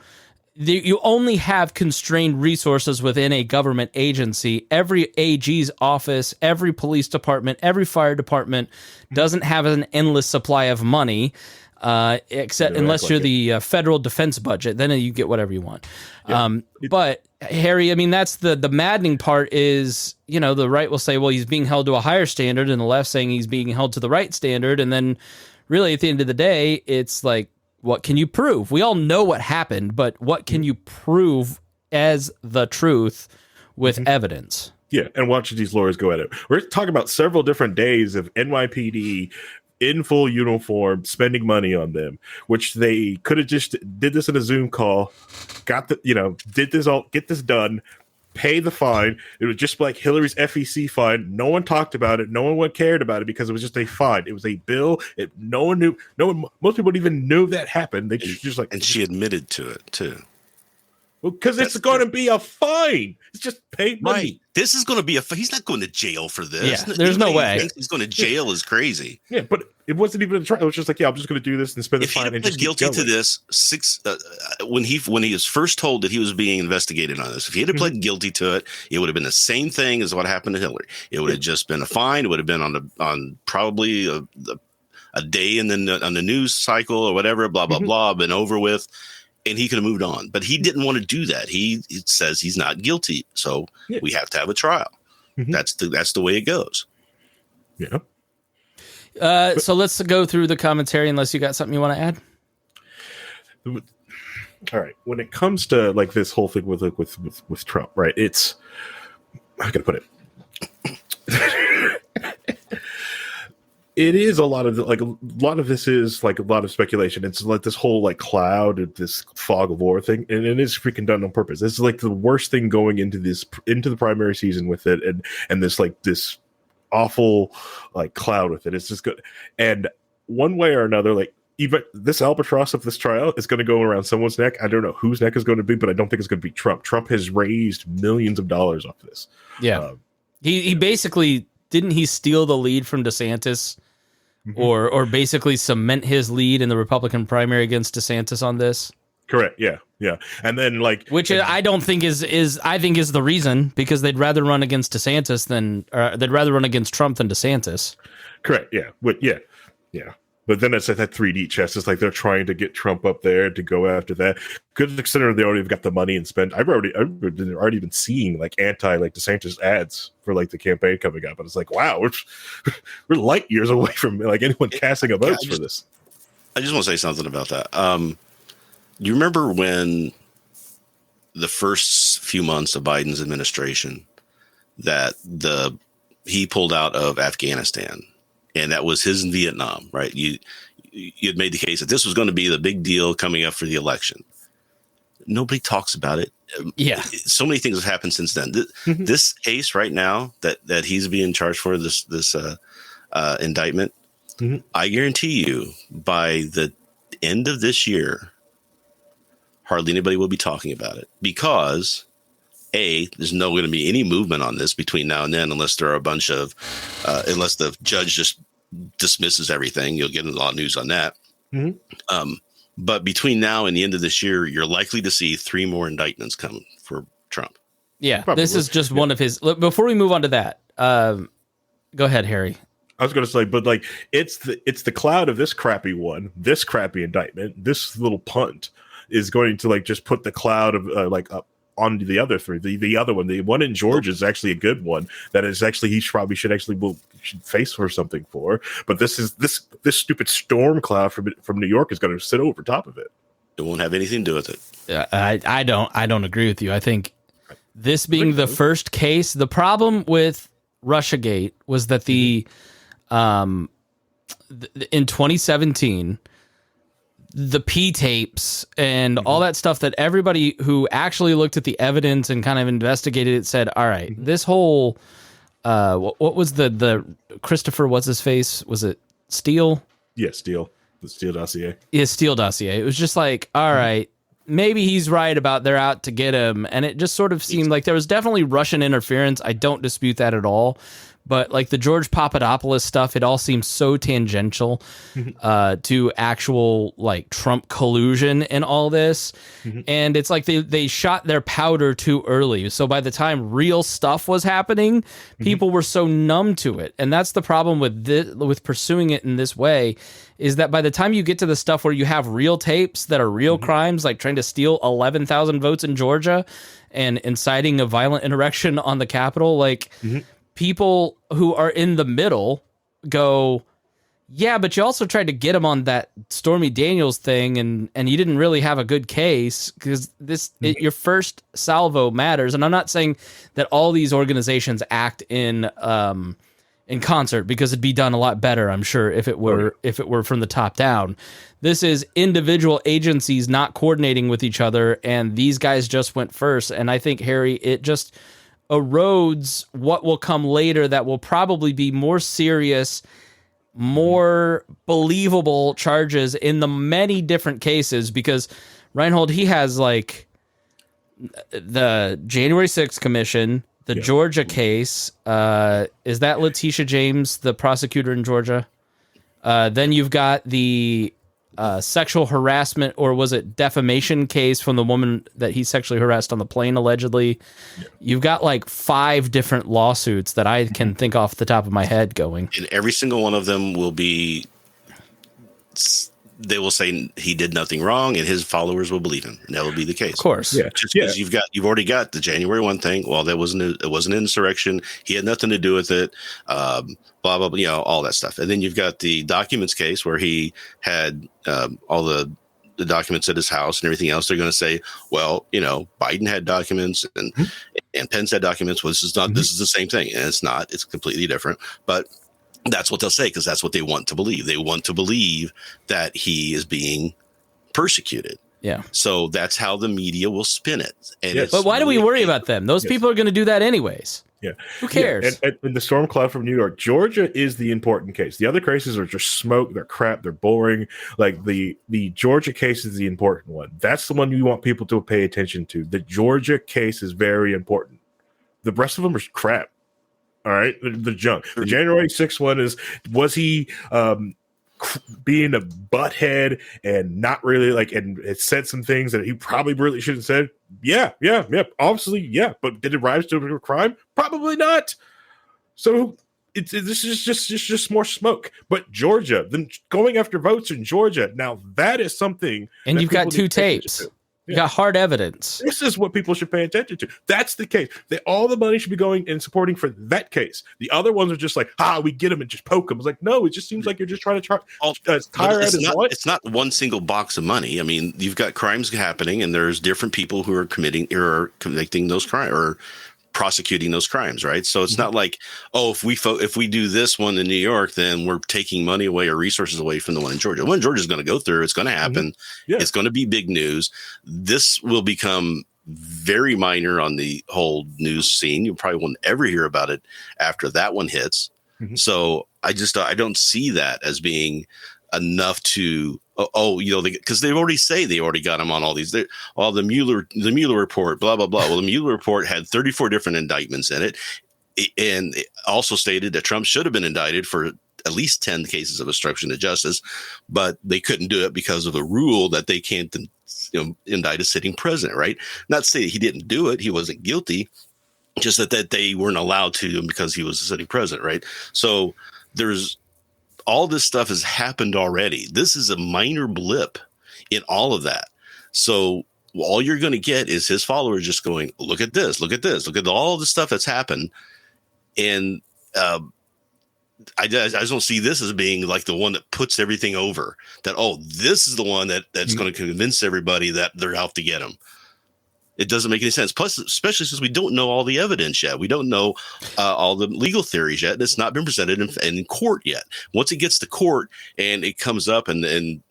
you only have constrained resources within a government agency. Every AG's office, every police department, every fire department doesn't have an endless supply of money, except unless you're the federal defense budget. Then you get whatever you want. But Harry, I mean, that's the maddening part is, the right will say, well, he's being held to a higher standard, and the left saying he's being held to the right standard. And then really at the end of the day, it's like, what can you prove? We all know what happened, but what can you prove as the truth with evidence? Yeah, and watch these lawyers go at it. We're talking about several different days of NYPD in full uniform spending money on them, which they could have just did this in a Zoom call, get this done, pay the fine. It was just like Hillary's FEC fine. No one talked about it. No one cared about it because it was just a fine. It was a bill. No one knew. Most people didn't even know that happened. They just like, and she admitted to it too. Well, because it's going to be a fine. It's just pay money. Right. This is going to be he's not going to jail for this. Yeah, there's no way. He's going to jail is crazy. Yeah, but it wasn't even a trial. It was just like, I'm just going to do this and spend the fine. If he had pled guilty to this when he was first told that he was being investigated on this, if he had pled guilty to it, it would have been the same thing as what happened to Hillary. It would have just been a fine. It would have been on probably a day and then on the news cycle or whatever, blah, blah, blah, been over with. And he could have moved on, but he didn't want to do that. He says he's not guilty, so we have to have a trial. That's the way it goes. Yeah. So let's go through the commentary. Unless you got something you want to add. All right. When it comes to like this whole thing with Trump, right? It's how can I put it? It is a lot of this is like a lot of speculation. It's like this whole like cloud of this fog of war thing, and it is freaking done on purpose. It's like the worst thing going into the primary season with it, and this awful like cloud with it. It's just good, and one way or another, like even this albatross of this trial is going to go around someone's neck. I don't know whose neck is going to be, but I don't think it's going to be Trump. Trump has raised millions of dollars off this. Yeah, he basically. Didn't he steal the lead from DeSantis or basically cement his lead in the Republican primary against DeSantis on this? Correct. Yeah. Yeah. And then which I don't think is the reason, because they'd rather run against DeSantis they'd rather run against Trump than DeSantis. Correct. Yeah. Yeah. But then it's like that 3D chess. It's like they're trying to get Trump up there to go after that. Good considering they already got the money and spend. I've already been seeing like DeSantis ads for like the campaign coming up, and it's like, wow, we're light years away from like anyone casting a vote for this. I just want to say something about that. You remember when the first few months of Biden's administration, that he pulled out of Afghanistan, and that was his in Vietnam, right? You had made the case that this was going to be the big deal coming up for the election. Nobody talks about it. Yeah. So many things have happened since then. This case right now that he's being charged for, this indictment, I guarantee you by the end of this year, hardly anybody will be talking about it, because there's no going to be any movement on this between now and then, unless there are a bunch of, unless the judge just dismisses everything. You'll get a lot of news on that. But between now and the end of this year, you're likely to see 3 more indictments come for Trump. Yeah, Probably. this is just one of his. Look, before we move on to that, go ahead, Harry. I was going to say, but like it's the cloud of this crappy one, this crappy indictment, this little punt is going to like just put the cloud of up onto the other 3. The other one, the one in Georgia, is actually a good one. That is actually he probably should face for something for. But this stupid storm cloud from New York is going to sit over top of it. It won't have anything to do with it. I don't agree with you. I think this being the first case, the problem with Russiagate was that in 2017, the P tapes and all that stuff that everybody who actually looked at the evidence and kind of investigated it said, all right, this whole, what was the Christopher, what's his face? Was it Steele? Yeah, Steele. The Steele dossier. Yeah, Steele dossier. It was just like, all right, maybe he's right about they're out to get him. And it just sort of seemed like there was definitely Russian interference. I don't dispute that at all. But like the George Papadopoulos stuff, it all seems so tangential to actual like Trump collusion and all this. And it's like they shot their powder too early. So by the time real stuff was happening, people were so numb to it. And that's the problem with pursuing it in this way, is that by the time you get to the stuff where you have real tapes that are real crimes, like trying to steal 11,000 votes in Georgia and inciting a violent insurrection on the Capitol, like people who are in the middle go, yeah, but you also tried to get him on that Stormy Daniels thing, and you didn't really have a good case, because your first salvo matters. And I'm not saying that all these organizations act in concert, because it'd be done a lot better, I'm sure, if it were from the top down. This is individual agencies not coordinating with each other, and these guys just went first. And I think, Harry, it just erodes what will come later that will probably be more serious, more believable charges in the many different cases, because Rhinehold, he has like the January 6th commission, the Georgia case. Is that Letitia James, the prosecutor in Georgia? Then you've got the sexual harassment, or was it defamation case from the woman that he sexually harassed on the plane, allegedly. You've got like 5 different lawsuits that I can think off the top of my head going. And every single one of them will be, they will say he did nothing wrong, and his followers will believe him. And that will be the case. Of course. Yeah. Just because you've already got the January 1 thing. Well, it wasn't an insurrection. He had nothing to do with it. Blah, blah, blah, all that stuff. And then you've got the documents case where he had all the documents at his house and everything else. They're going to say, well, Biden had documents and Pence had documents. Well, this is the same thing. And it's not. It's completely different. But that's what they'll say, because that's what they want to believe. They want to believe that he is being persecuted. Yeah. So that's how the media will spin it. And but why do we worry about them? Those people are going to do that anyways. Yeah. Who cares? Yeah. And the storm cloud from New York, Georgia is the important case. The other cases are just smoke. They're crap. They're boring. Like the Georgia case is the important one. That's the one you want people to pay attention to. The Georgia case is very important. The rest of them are crap. All right. The junk. The January 6th one was he being a butthead and not really and it said some things that he probably really shouldn't have said? Yeah. Obviously, yeah. But did it rise to a crime? Probably not. So this is just more smoke. But Georgia, then going after votes in Georgia, now that is something. And you've got 2 tapes. You got hard evidence. This is what people should pay attention to. That's the case. All the money should be going and supporting for that case. The other ones are just like, we get them and just poke them. It's like, no, it just seems like you're just trying to tire at his life. It's not one single box of money. I mean, you've got crimes happening, and there's different people who are committing or convicting those crimes or prosecuting those crimes, right? So it's not like, oh, if we do this one in New York, then we're taking money away or resources away from the one in Georgia. The one in Georgia is going to go through. It's going to happen. Yeah. It's going to be big news. This will become very minor on the whole news scene. You probably won't ever hear about it after that one hits. So I don't see that as being enough to because they already got him on all these. All the Mueller report, blah blah blah. Well, the Mueller report had 34 different indictments in it, and it also stated that Trump should have been indicted for at least 10 cases of obstruction of justice, but they couldn't do it because of a rule that they can't indict a sitting president. Right? Not to say he didn't do it; he wasn't guilty. Just that they weren't allowed to because he was a sitting president. Right? So there's. All this stuff has happened already. This is a minor blip in all of that. So all you're going to get is his followers just going, look at this, look at all the stuff that's happened. And I just don't see this as being like the one that puts everything over that. Oh, this is the one that's going to convince everybody that they're out to get him. It doesn't make any sense. Plus, especially since we don't know all the evidence yet. We don't know all the legal theories yet. And it's not been presented in court yet. Once it gets to court and it comes up and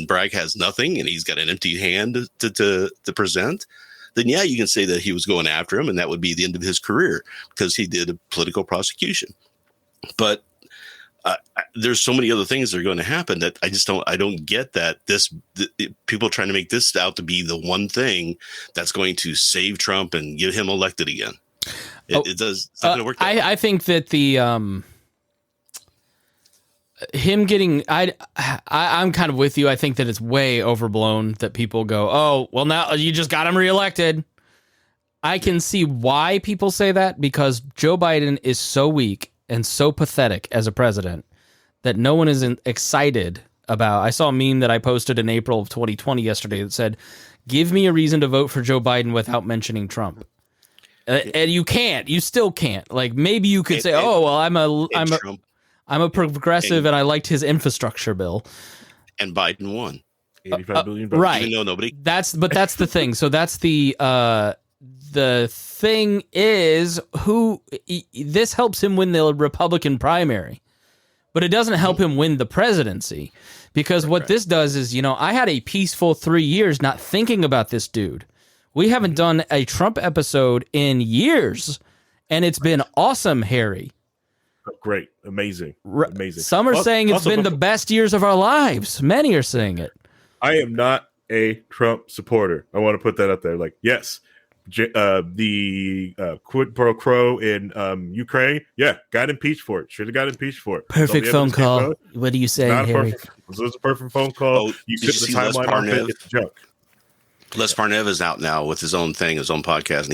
Bragg has nothing and he's got an empty hand to present, then yeah, you can say that he was going after him and that would be the end of his career because he did a political prosecution. But there's so many other things that are going to happen that I don't get that people are trying to make this out to be the one thing that's going to save Trump and get him elected again. It's not going to work. I think that the him getting I'm kind of with you. I think that it's way overblown that people go, oh, well, now you just got him reelected. I can see why people say that because Joe Biden is so weak and so pathetic as a president that no one is excited about. I saw a meme that I posted in April of 2020 yesterday that said, give me a reason to vote for Joe Biden without mentioning Trump. And you still can't. Like maybe you could say, oh, well, I'm a progressive and I liked his infrastructure bill. And Biden won. 85 billion. Right. Even though nobody. That's the thing. So that's the thing is this helps him win the Republican primary, but it doesn't help him win the presidency because what this does is, I had a peaceful 3 years not thinking about this dude. We haven't done a Trump episode in years and it's been awesome, Harry. Great. Amazing. Amazing. Some are saying it's been the best years of our lives. Many are saying it. I am not a Trump supporter. I want to put that up there. Like, yes. The quid pro quo in Ukraine, got impeached for it. Should have got impeached for it. Perfect phone call. What do you say, Harry? This was a perfect phone call. You did the timeline on it. It's a joke. Les Parnev is out now with his own thing, his own podcast, and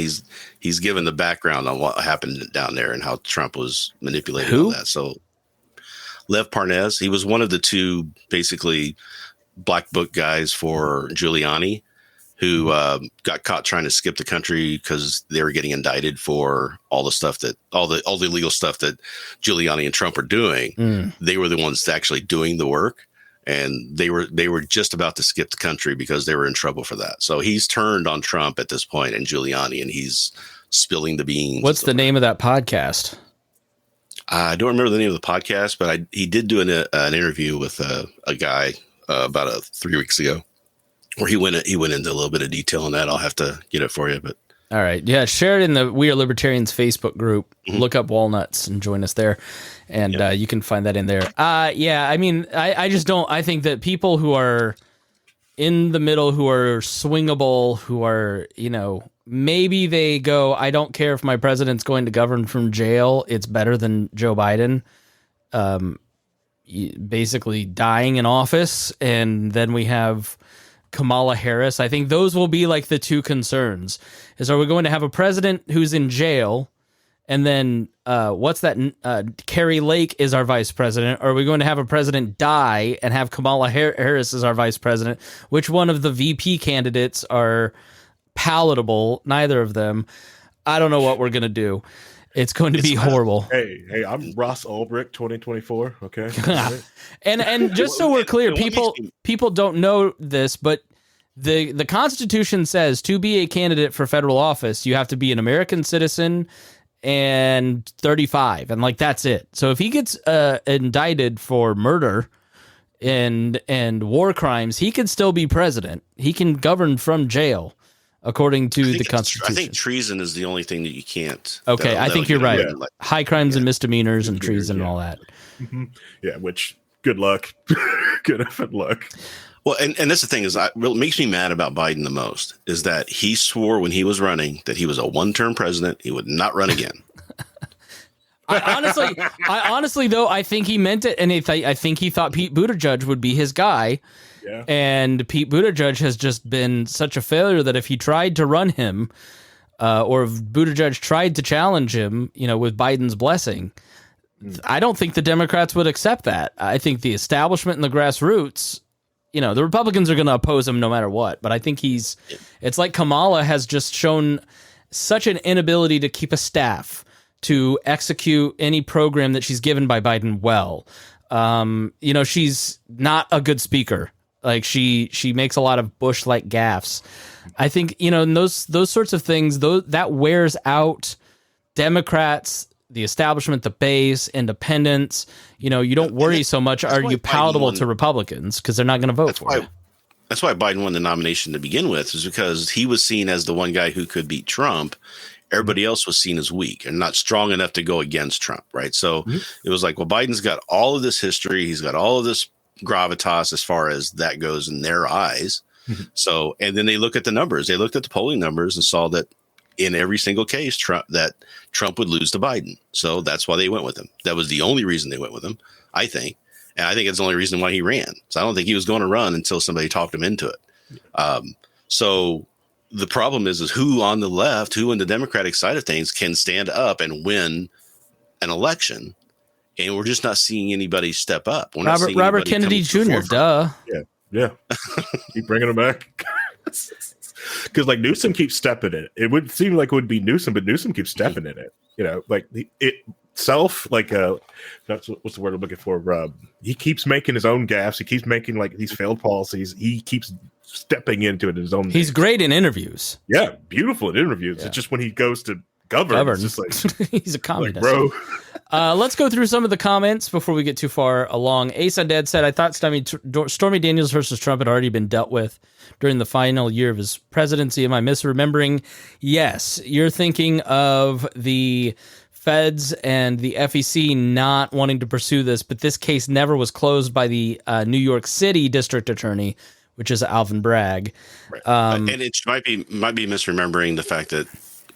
he's given the background on what happened down there and how Trump was manipulating all that. So Lev Parnas, he was one of the two basically black book guys for Giuliani, who got caught trying to skip the country because they were getting indicted for all the illegal stuff that Giuliani and Trump are doing. They were the ones actually doing the work, and they were just about to skip the country because they were in trouble for that. So he's turned on Trump at this point and Giuliani, and he's spilling the beans. What's the name of that podcast? I don't remember the name of the podcast, but he did do an interview with a guy about 3 weeks ago, where he went into a little bit of detail on that. I'll have to get it for you, but all right, yeah, share it in the We Are Libertarians Facebook group. Look up Walnuts and join us there, and you can find that in there. I mean, I just don't. I think that people who are in the middle, who are swingable, who are maybe they go, I don't care if my president's going to govern from jail. It's better than Joe Biden. Basically dying in office, and then we have Kamala Harris. I think those will be like the two concerns. Are we going to have a president who's in jail, and then Carrie Lake is our vice president? Or are we going to have a president die and have Kamala Harris as our vice president? Which one of the VP candidates are palatable? Neither of them. I don't know what we're going to do. It's going to be horrible. Hey, I'm Ross Ulbricht 2024. Okay. And just so we're clear, people don't know this, but The Constitution says to be a candidate for federal office, you have to be an American citizen and 35, and like that's it. So if he gets indicted for murder and war crimes, he can still be president. He can govern from jail, according to the Constitution. I think treason is the only thing that you can't. Okay, I think you're right. Like, high crimes and misdemeanors and treason and all that. Mm-hmm. Yeah, which good luck. Good effing luck. Well, and that's the thing is, what makes me mad about Biden the most is that he swore when he was running that he was a one-term president. He would not run again. I honestly, though, I think he meant it, and I think he thought Pete Buttigieg would be his guy. Yeah. And Pete Buttigieg has just been such a failure that if he tried to run him, or if Buttigieg tried to challenge him, with Biden's blessing, I don't think the Democrats would accept that. I think the establishment and the grassroots, the Republicans are going to oppose him no matter what. But I think it's like Kamala has just shown such an inability to keep a staff to execute any program that she's given by Biden well. She's not a good speaker. Like she makes a lot of Bush-like gaffes. I think, and those sorts of things, that wears out Democrats, the establishment, the base, independents. You don't worry so much. Are you palatable to Republicans? Because they're not going to vote for you. That's why Biden won the nomination to begin with, is because he was seen as the one guy who could beat Trump. Everybody else was seen as weak and not strong enough to go against Trump, right? So it was like, well, Biden's got all of this history. He's got all of this gravitas as far as that goes in their eyes. So, and then they look at the numbers. They looked at the polling numbers and saw that in every single case, Trump would lose to Biden. So that's why they went with him. That was the only reason they went with him, I think. And I think it's the only reason why he ran. So I don't think he was going to run until somebody talked him into it. So the problem is who on the left, who in the Democratic side of things can stand up and win an election. And we're just not seeing anybody step up. Robert Kennedy Jr., duh. Yeah. Keep bringing him back. Because like Newsom keeps stepping in it. It would seem like it would be Newsom, but Newsom keeps stepping in it. Like that's what's the word I'm looking for? He keeps making his own gaffes. He keeps making like these failed policies. He keeps stepping into it in his own. He's great in interviews. Yeah, beautiful in interviews. Yeah. It's just when he goes to govern. It's just like, he's a communist. Like, bro. Let's go through some of the comments before we get too far along. Ace Undead said, I thought Stormy Daniels versus Trump had already been dealt with during the final year of his presidency. Am I misremembering? Yes. You're thinking of the feds and the FEC not wanting to pursue this, but this case never was closed by the New York City district attorney, which is Alvin Bragg. Right. And it might be misremembering the fact that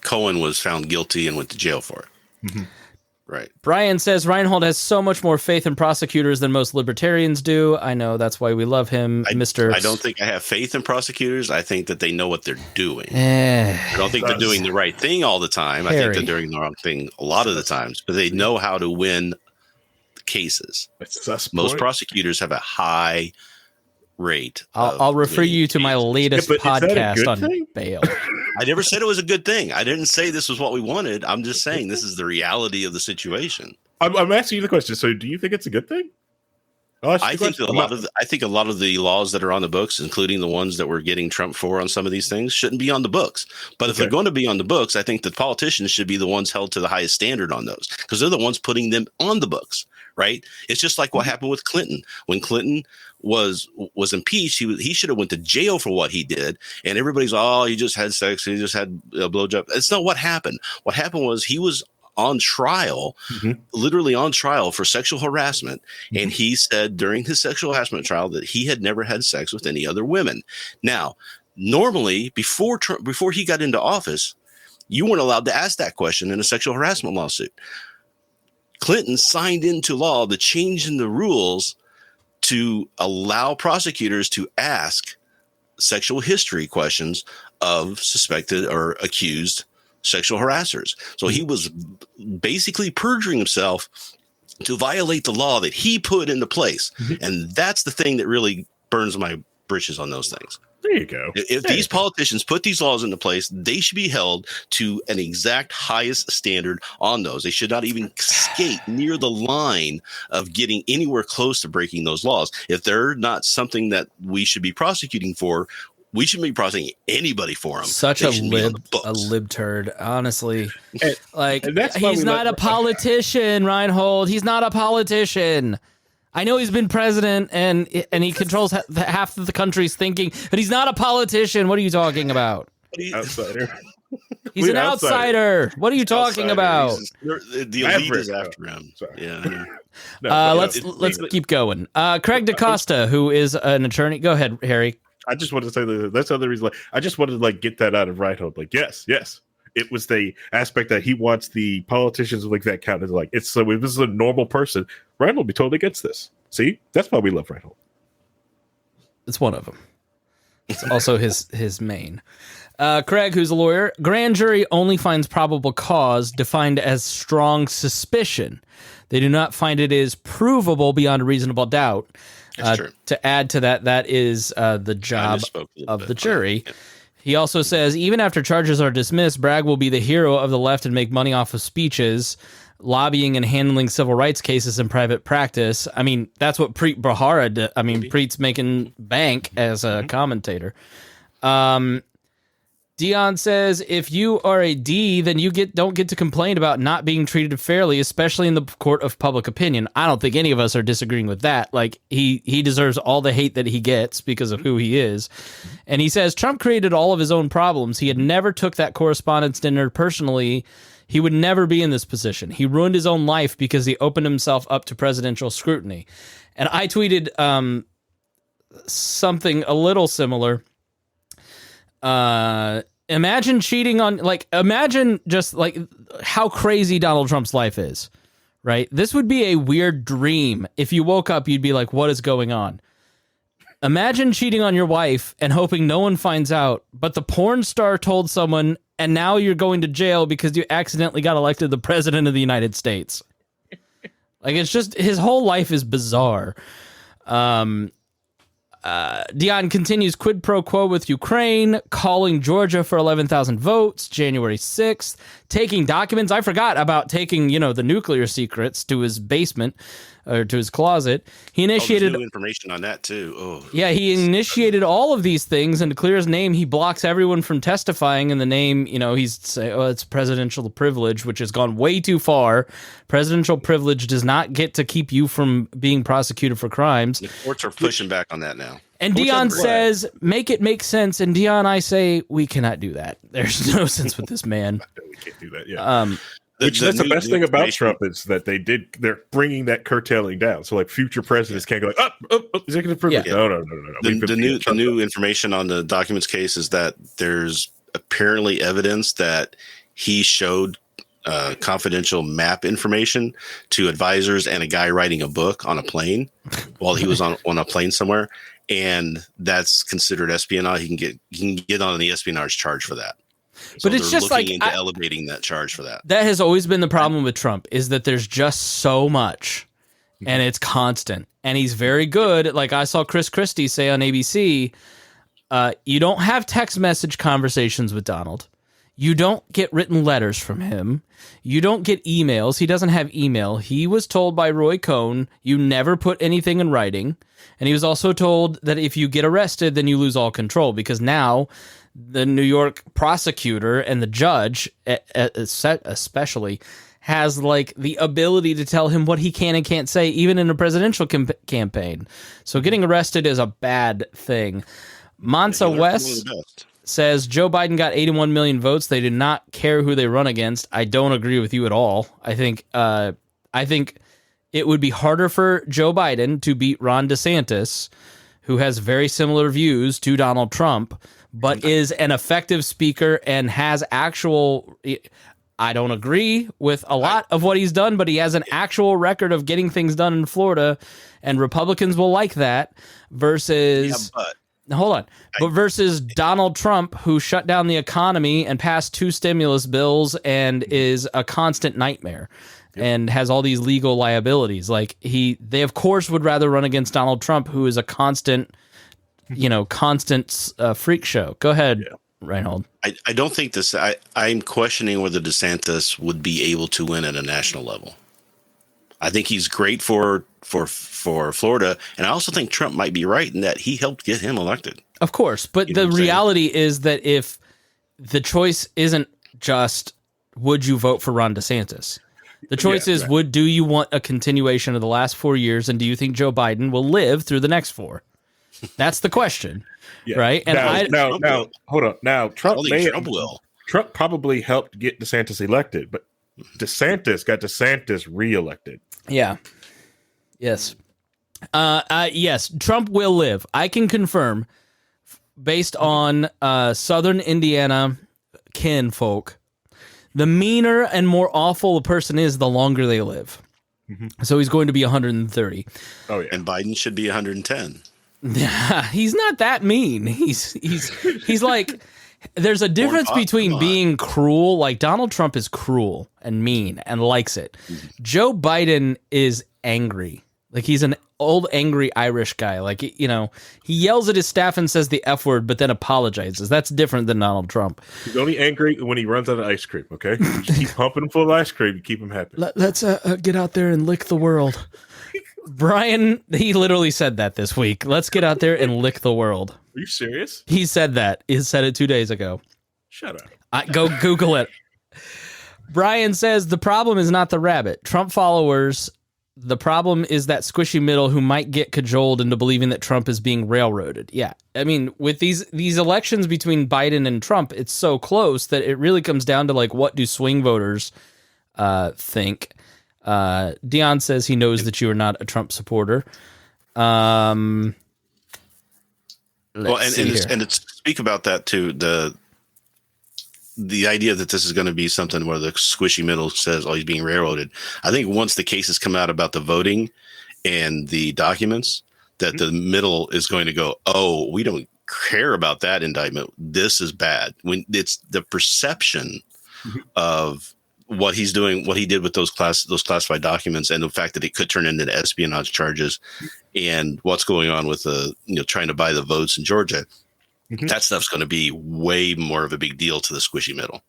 Cohen was found guilty and went to jail for it. Mm-hmm. Right. Brian says Rhinehold has so much more faith in prosecutors than most libertarians do. I know, that's why we love him, Mr. I don't think I have faith in prosecutors. I think that they know what they're doing. I don't think they're doing the right thing all the time. I think they're doing the wrong thing a lot of the times, but they know how to win cases. Most prosecutors have a high rate. I'll refer you to my latest podcast on bail. I never said it was a good thing. I didn't say this was what we wanted. I'm just saying this is the reality of the situation. I'm asking you the question. So, do you think it's a good thing? I think a lot of the laws that are on the books, including the ones that we're getting Trump for on some of these things, shouldn't be on the books. But if they're going to be on the books, I think the politicians should be the ones held to the highest standard on those, because they're the ones putting them on the books. Right? It's just like what happened with Clinton. When Clinton was impeached, he should have went to jail for what he did. And everybody's, he just had sex, he just had a blowjob. It's not what happened. What happened was he was on trial, literally on trial for sexual harassment. And he said during his sexual harassment trial that he had never had sex with any other women. Now, normally before he got into office, you weren't allowed to ask that question in a sexual harassment lawsuit. Clinton signed into law the change in the rules to allow prosecutors to ask sexual history questions of suspected or accused sexual harassers. So he was basically perjuring himself to violate the law that he put into place. And that's the thing that really burns my britches on those things. There you go. If these politicians put these laws into place, they should be held to an exact highest standard on those. They should not even skate near the line of getting anywhere close to breaking those laws. If they're not something that we should be prosecuting for, we shouldn't be prosecuting anybody for him. Such They a should be on the books. lib turd, honestly. And that's why he's we not a politician, Rhinehold. He's not a politician. I know he's been president and he controls half of the country's thinking, but he's not a politician. What are you talking about? outsider. He's an outsider. What are you talking about? The elite is after him. Sorry. Yeah. Let's keep going. Craig DaCosta, who is an attorney. Go ahead, Harry. I just wanted to say that's the other reason. I just wanted to get that out of Rhinehold. Yes. It was the aspect that he wants the politicians like that counted. It's so if this is a normal person, Rhinehold will be totally against this. See, that's why we love Rhinehold. It's one of them. It's also his main. Craig, who's a lawyer, grand jury only finds probable cause defined as strong suspicion. They do not find it is provable beyond a reasonable doubt. To add to that, that is the job of the jury. Yeah. He also says, even after charges are dismissed, Bragg will be the hero of the left and make money off of speeches, lobbying and handling civil rights cases in private practice. I mean, that's what Preet Bharara did. I mean, Preet's making bank as a commentator. Dion says, if you are a D, then you don't get to complain about not being treated fairly, especially in the court of public opinion. I don't think any of us are disagreeing with that. He deserves all the hate that he gets because of who he is. And he says Trump created all of his own problems. He had never took that correspondence dinner personally. He would never be in this position. He ruined his own life because he opened himself up to presidential scrutiny. And I tweeted something a little similar. Imagine cheating on, imagine just how crazy Donald Trump's life is, right? This would be a weird dream. If you woke up, you'd be like, what is going on? Imagine cheating on your wife and hoping no one finds out, but the porn star told someone, and now you're going to jail because you accidentally got elected the president of the United States. It's just, his whole life is bizarre. Dion continues quid pro quo with Ukraine, calling Georgia for 11,000 votes, January 6th, taking documents. I forgot about taking, the nuclear secrets to his basement or to his closet. He initiated new information on that too. Oh, yeah, he initiated all of these things, and to clear his name, he blocks everyone from testifying in the name. He's saying, it's presidential privilege, which has gone way too far. Presidential privilege does not get to keep you from being prosecuted for crimes. The courts are pushing back on that now. And Dion says, make it make sense. And Dion, I say, we cannot do that. There's no sense with this man. We can't do that, yeah. That's the best thing about Trump is that they're bringing that curtailing down. So future presidents can't go executive privilege. Yeah. No. The new information on the documents case is that there's apparently evidence that he showed confidential map information to advisors and a guy writing a book on a plane while he was on a plane somewhere. And that's considered espionage. He can get on the espionage charge for that. So but it's just looking into elevating that charge for that. That has always been the problem with Trump, is that there's just so much and it's constant. And he's very good. I saw Chris Christie say on ABC, you don't have text message conversations with Donald. You don't get written letters from him. You don't get emails. He doesn't have email. He was told by Roy Cohn, you never put anything in writing. And he was also told that if you get arrested, then you lose all control, because now the New York prosecutor and the judge especially has the ability to tell him what he can and can't say, even in a presidential campaign. So getting arrested is a bad thing. Mansa West says Joe Biden got 81 million votes. They did not care who they run against. I don't agree with you at all. I think it would be harder for Joe Biden to beat Ron DeSantis, who has very similar views to Donald Trump, but is an effective speaker and has actual... I don't agree with a lot of what he's done, but he has an actual record of getting things done in Florida, and Republicans will like that versus... Hold on. But versus Donald Trump, who shut down the economy and passed 2 stimulus bills and is a constant nightmare and has all these legal liabilities. They of course would rather run against Donald Trump, who is a constant freak show. Go ahead, Rhinehold. I don't think this. I'm questioning whether DeSantis would be able to win at a national level. I think he's great for Florida, and I also think Trump might be right in that he helped get him elected. Of course, but the reality is that if the choice isn't just would you vote for Ron DeSantis, the choice is do you want a continuation of the last 4 years, and do you think Joe Biden will live through the next 4? That's the question, right? And now, hold on. Now, Trump will. Trump probably helped get DeSantis elected, but DeSantis got DeSantis reelected. Yeah. Yes. Yes, Trump will live. I can confirm, based on Southern Indiana kinfolk, the meaner and more awful a person is, the longer they live. Mm-hmm. So he's going to be 130. Oh yeah, and Biden should be 110. Yeah, he's not that mean. He's like, there's a difference between being cruel. Like Donald Trump is cruel and mean and likes it. Mm-hmm. Joe Biden is angry. Like he's an old angry Irish guy. Like, you know, he yells at his staff and says the F word, but then apologizes. That's different than Donald Trump. He's only angry when he runs out of ice cream. Okay, just keep pumping him full of ice cream to keep him happy. Let's get out there and lick the world. Brian, he literally said that this week. Let's get out there and lick the world. Are you serious? He said that. He said it 2 days ago. Shut up. Go Google it. Brian says the problem is not the rabbit. Trump followers. The problem is that squishy middle who might get cajoled into believing that Trump is being railroaded. Yeah. I mean, with these elections between Biden and Trump, it's so close that it really comes down to like, what do swing voters think? Dion says he knows that you are not a Trump supporter. And to speak about that too, the idea that this is going to be something where the squishy middle says, oh, he's being railroaded. I think once the cases come out about the voting and the documents, that the middle is going to go, oh, we don't care about that indictment. This is bad. When it's the perception of what he's doing, what he did with those classified documents, and the fact that it could turn into espionage charges, and what's going on with trying to buy the votes in Georgia. That stuff's going to be way more of a big deal to the squishy middle.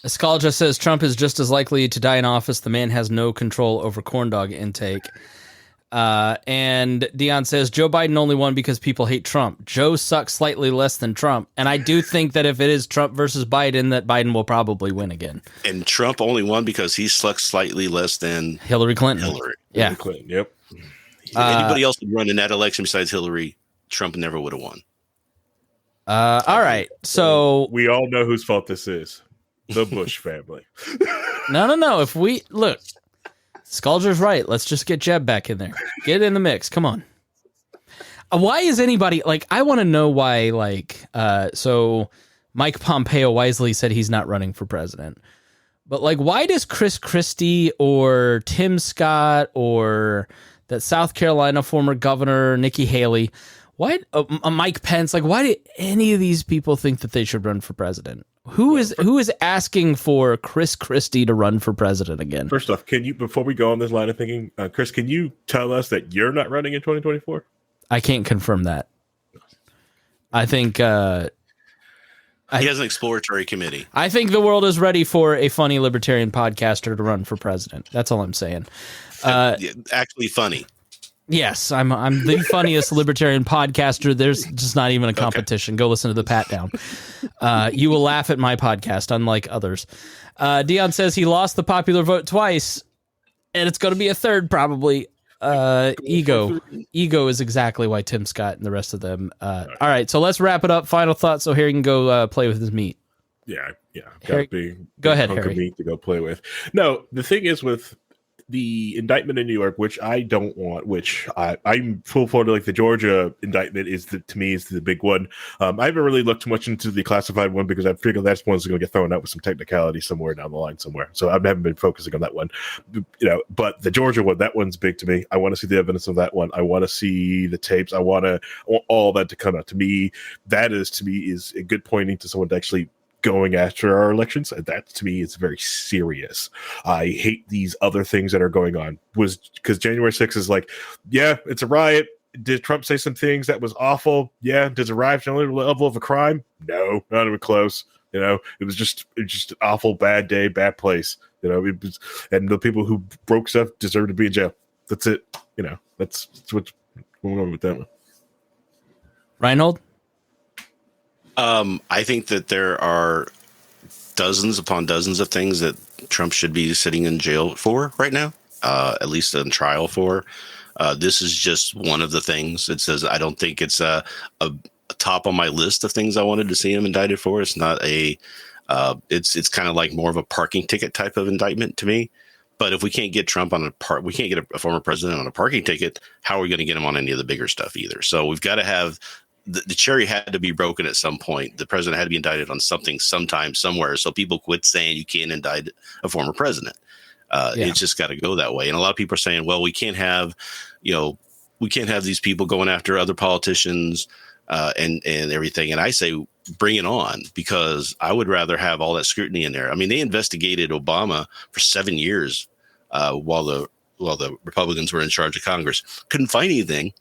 Escalja says Trump is just as likely to die in office. The man has no control over corn dog intake. And Dion says Joe Biden only won because people hate Trump. Joe sucks slightly less than Trump. And I do think that if it is Trump versus Biden, that Biden will probably win again. And Trump only won because he sucks slightly less than Hillary Clinton. Yeah. Hillary Clinton, yep. Anybody else would run in that election besides Hillary, Trump never would have won. All right. So we all know whose fault this is. The Bush family. No. If we look, Sculpture's right. Let's just get Jeb back in there. Get in the mix. Come on. Why is anybody like, I want to know why, like, so Mike Pompeo wisely said he's not running for president, but like, why does Chris Christie or Tim Scott or that South Carolina former governor, Nikki Haley, why Mike Pence? Like, why do any of these people think that they should run for president? Who is asking for Chris Christie to run for president again? First off, can you, before we go on this line of thinking, Chris, can you tell us that you're not running in 2024? I can't confirm that. I think he has an exploratory committee. I think the world is ready for a funny libertarian podcaster to run for president. That's all I'm saying. Actually funny. Yes, I'm the funniest libertarian podcaster. There's just not even a competition. Okay. Go listen to the Pat Down. You will laugh at my podcast, unlike others. Dion says he lost the popular vote twice, and it's going to be a third probably. Ego is exactly why Tim Scott and the rest of them. All right, so let's wrap it up. Final thoughts, so Harry can go play with his meat. Yeah. Harry, go ahead, Harry. Meat to go play with. No, the thing is with the indictment in New York, which I don't want, which I'm full for, like the Georgia indictment to me is the big one. I haven't really looked too much into the classified one because I figure that's one's going to get thrown out with some technicality somewhere down the line somewhere. So I haven't been focusing on that one, but the Georgia one, that one's big to me. I want to see the evidence of that one. I want to see the tapes. I want all that to come out. To me, that is a good pointing to someone to actually going after our elections. That to me is very serious. I hate these other things that are going on, was because January 6th is like, yeah, it's a riot. Did Trump say some things that was awful? Yeah. Does it rise to another level of a crime? No, not even close. It was just an awful, bad day, bad place. It was, and the people who broke stuff deserve to be in jail. That's it. That's what's going on with that one. Rhinehold? I think that there are dozens upon dozens of things that Trump should be sitting in jail for right now, at least on trial for. This is just one of the things. It says I don't think it's a top on my list of things I wanted to see him indicted for. It's not a. It's kind of like more of a parking ticket type of indictment to me. But if we can't get Trump on we can't get a former president on a parking ticket. How are we going to get him on any of the bigger stuff either? So we've got to have. The cherry had to be broken at some point. The president had to be indicted on something sometime somewhere. So people quit saying you can't indict a former president. It's just got to go that way. And a lot of people are saying, well, we can't have these people going after other politicians and everything. And I say, bring it on, because I would rather have all that scrutiny in there. I mean, they investigated Obama for 7 years while the Republicans were in charge of Congress. Couldn't find anything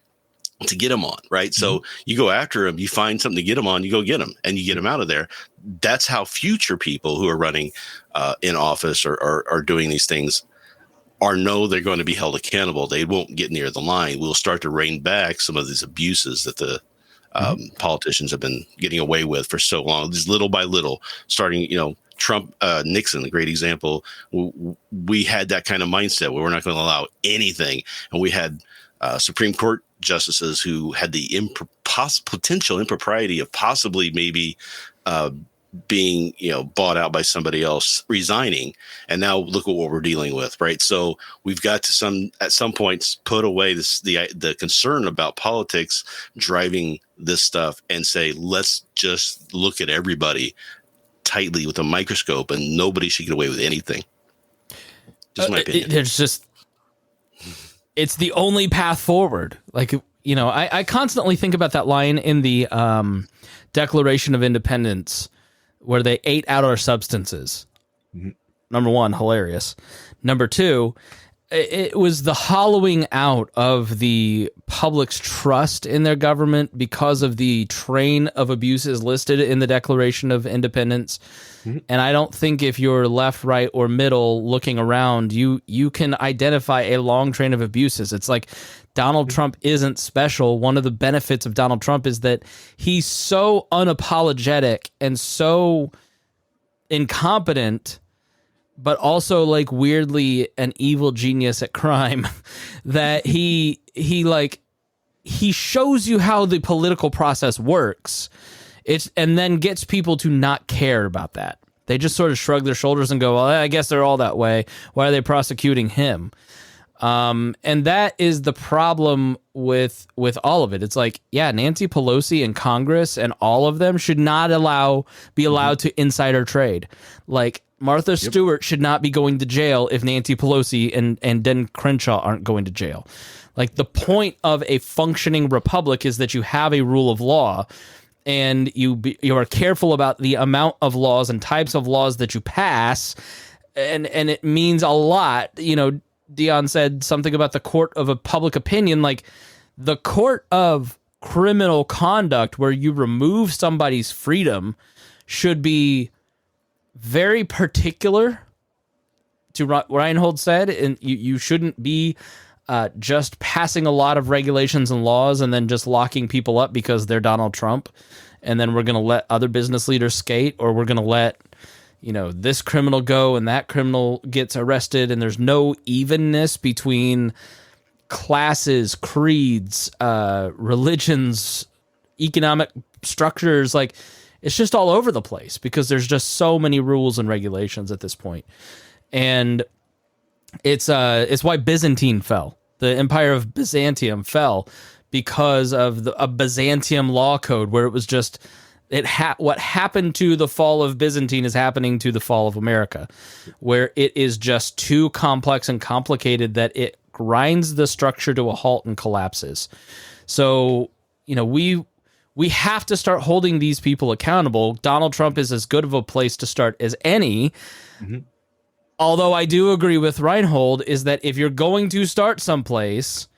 to get him on, right? So you go after him, you find something to get him on, you go get him, and you get him out of there. That's how future people who are running in office or are doing these things know they're going to be held accountable. They won't get near the line. We'll start to rein back some of these abuses that the politicians have been getting away with for so long. Just little by little, starting, Trump, Nixon, a great example. We had that kind of mindset where we're not going to allow anything, and we had Supreme Court justices who had the potential impropriety of possibly maybe being bought out by somebody else, resigning, and now look at what we're dealing with, right? So we've got to at some points put away the concern about politics driving this stuff and say, let's just look at everybody tightly with a microscope, and nobody should get away with anything. Just my opinion. It's the only path forward. Like, I constantly think about that line in the Declaration of Independence where they ate out our substances. Mm-hmm. Number one, hilarious. Number two, it was the hollowing out of the public's trust in their government because of the train of abuses listed in the Declaration of Independence. Mm-hmm. And I don't think if you're left, right, or middle looking around, you can identify a long train of abuses. It's like Donald Trump isn't special. One of the benefits of Donald Trump is that he's so unapologetic and so incompetent, but also like weirdly an evil genius at crime that he shows you how the political process works. And then gets people to not care about that. They just sort of shrug their shoulders and go, well, I guess they're all that way. Why are they prosecuting him? And that is the problem with all of it. It's like, yeah, Nancy Pelosi and Congress and all of them should not be allowed to insider trade. Like Martha Stewart should not be going to jail if Nancy Pelosi and Den Crenshaw aren't going to jail. Like the point of a functioning republic is that you have a rule of law, and you are careful about the amount of laws and types of laws that you pass, and it means a lot. Dion said something about the court of a public opinion, like the court of criminal conduct where you remove somebody's freedom should be very particular to what Rhinehold said, and you shouldn't be just passing a lot of regulations and laws and then just locking people up because they're Donald Trump, and then we're going to let other business leaders skate, or we're going to let this criminal go and that criminal gets arrested, and there's no evenness between classes, creeds, religions, economic structures. Like, it's just all over the place because there's just so many rules and regulations at this point. And it's why Byzantine fell. The Empire of Byzantium fell because of a Byzantium law code where it was just what happened to the fall of Byzantine is happening to the fall of America, where it is just too complex and complicated that it grinds the structure to a halt and collapses. So, we have to start holding these people accountable. Donald Trump is as good of a place to start as any. Mm-hmm. Although I do agree with Rhinehold is that if you're going to start someplace,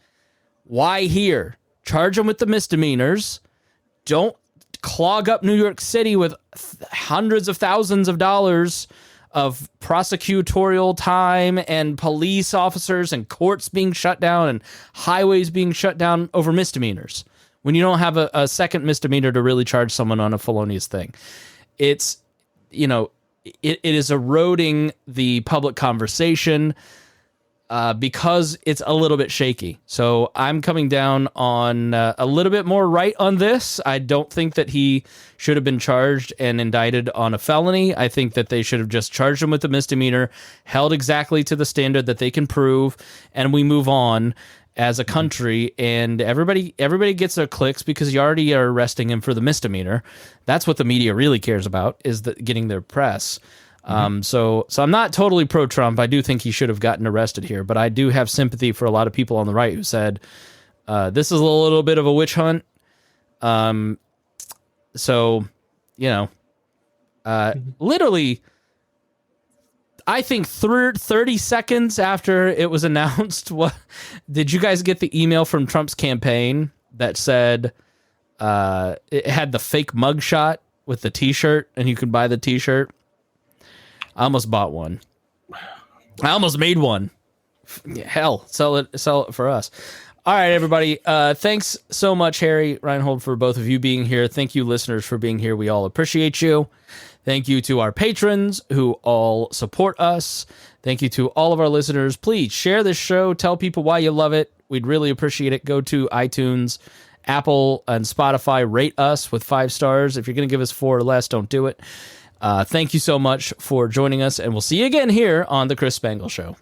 why here? Charge them with the misdemeanors. Don't clog up New York City with hundreds of thousands of dollars of prosecutorial time and police officers and courts being shut down and highways being shut down over misdemeanors. when you don't have a second misdemeanor to really charge someone on a felonious thing. It's, it is eroding the public conversation because it's a little bit shaky. So I'm coming down on a little bit more right on this. I don't think that he should have been charged and indicted on a felony. I think that they should have just charged him with a misdemeanor, held exactly to the standard that they can prove, and we move on as a country, and everybody gets their clicks because you already are arresting him for the misdemeanor. That's what the media really cares about, is getting their press. So I'm not totally pro-Trump. I do think he should have gotten arrested here, but I do have sympathy for a lot of people on the right who said this is a little bit of a witch hunt. Literally, I think 30 seconds after it was announced, did you guys get the email from Trump's campaign that said it had the fake mugshot with the T-shirt, and you could buy the T-shirt? I almost bought one. I almost made one. Hell, sell it for us. All right, everybody. Thanks so much, Harry Rhinehold, for both of you being here. Thank you, listeners, for being here. We all appreciate you. Thank you to our patrons who all support us. Thank you to all of our listeners. Please share this show. Tell people why you love it. We'd really appreciate it. Go to iTunes, Apple, and Spotify. Rate us with 5 stars. If you're going to give us 4 or less, don't do it. Thank you so much for joining us, and we'll see you again here on The Chris Spangle Show.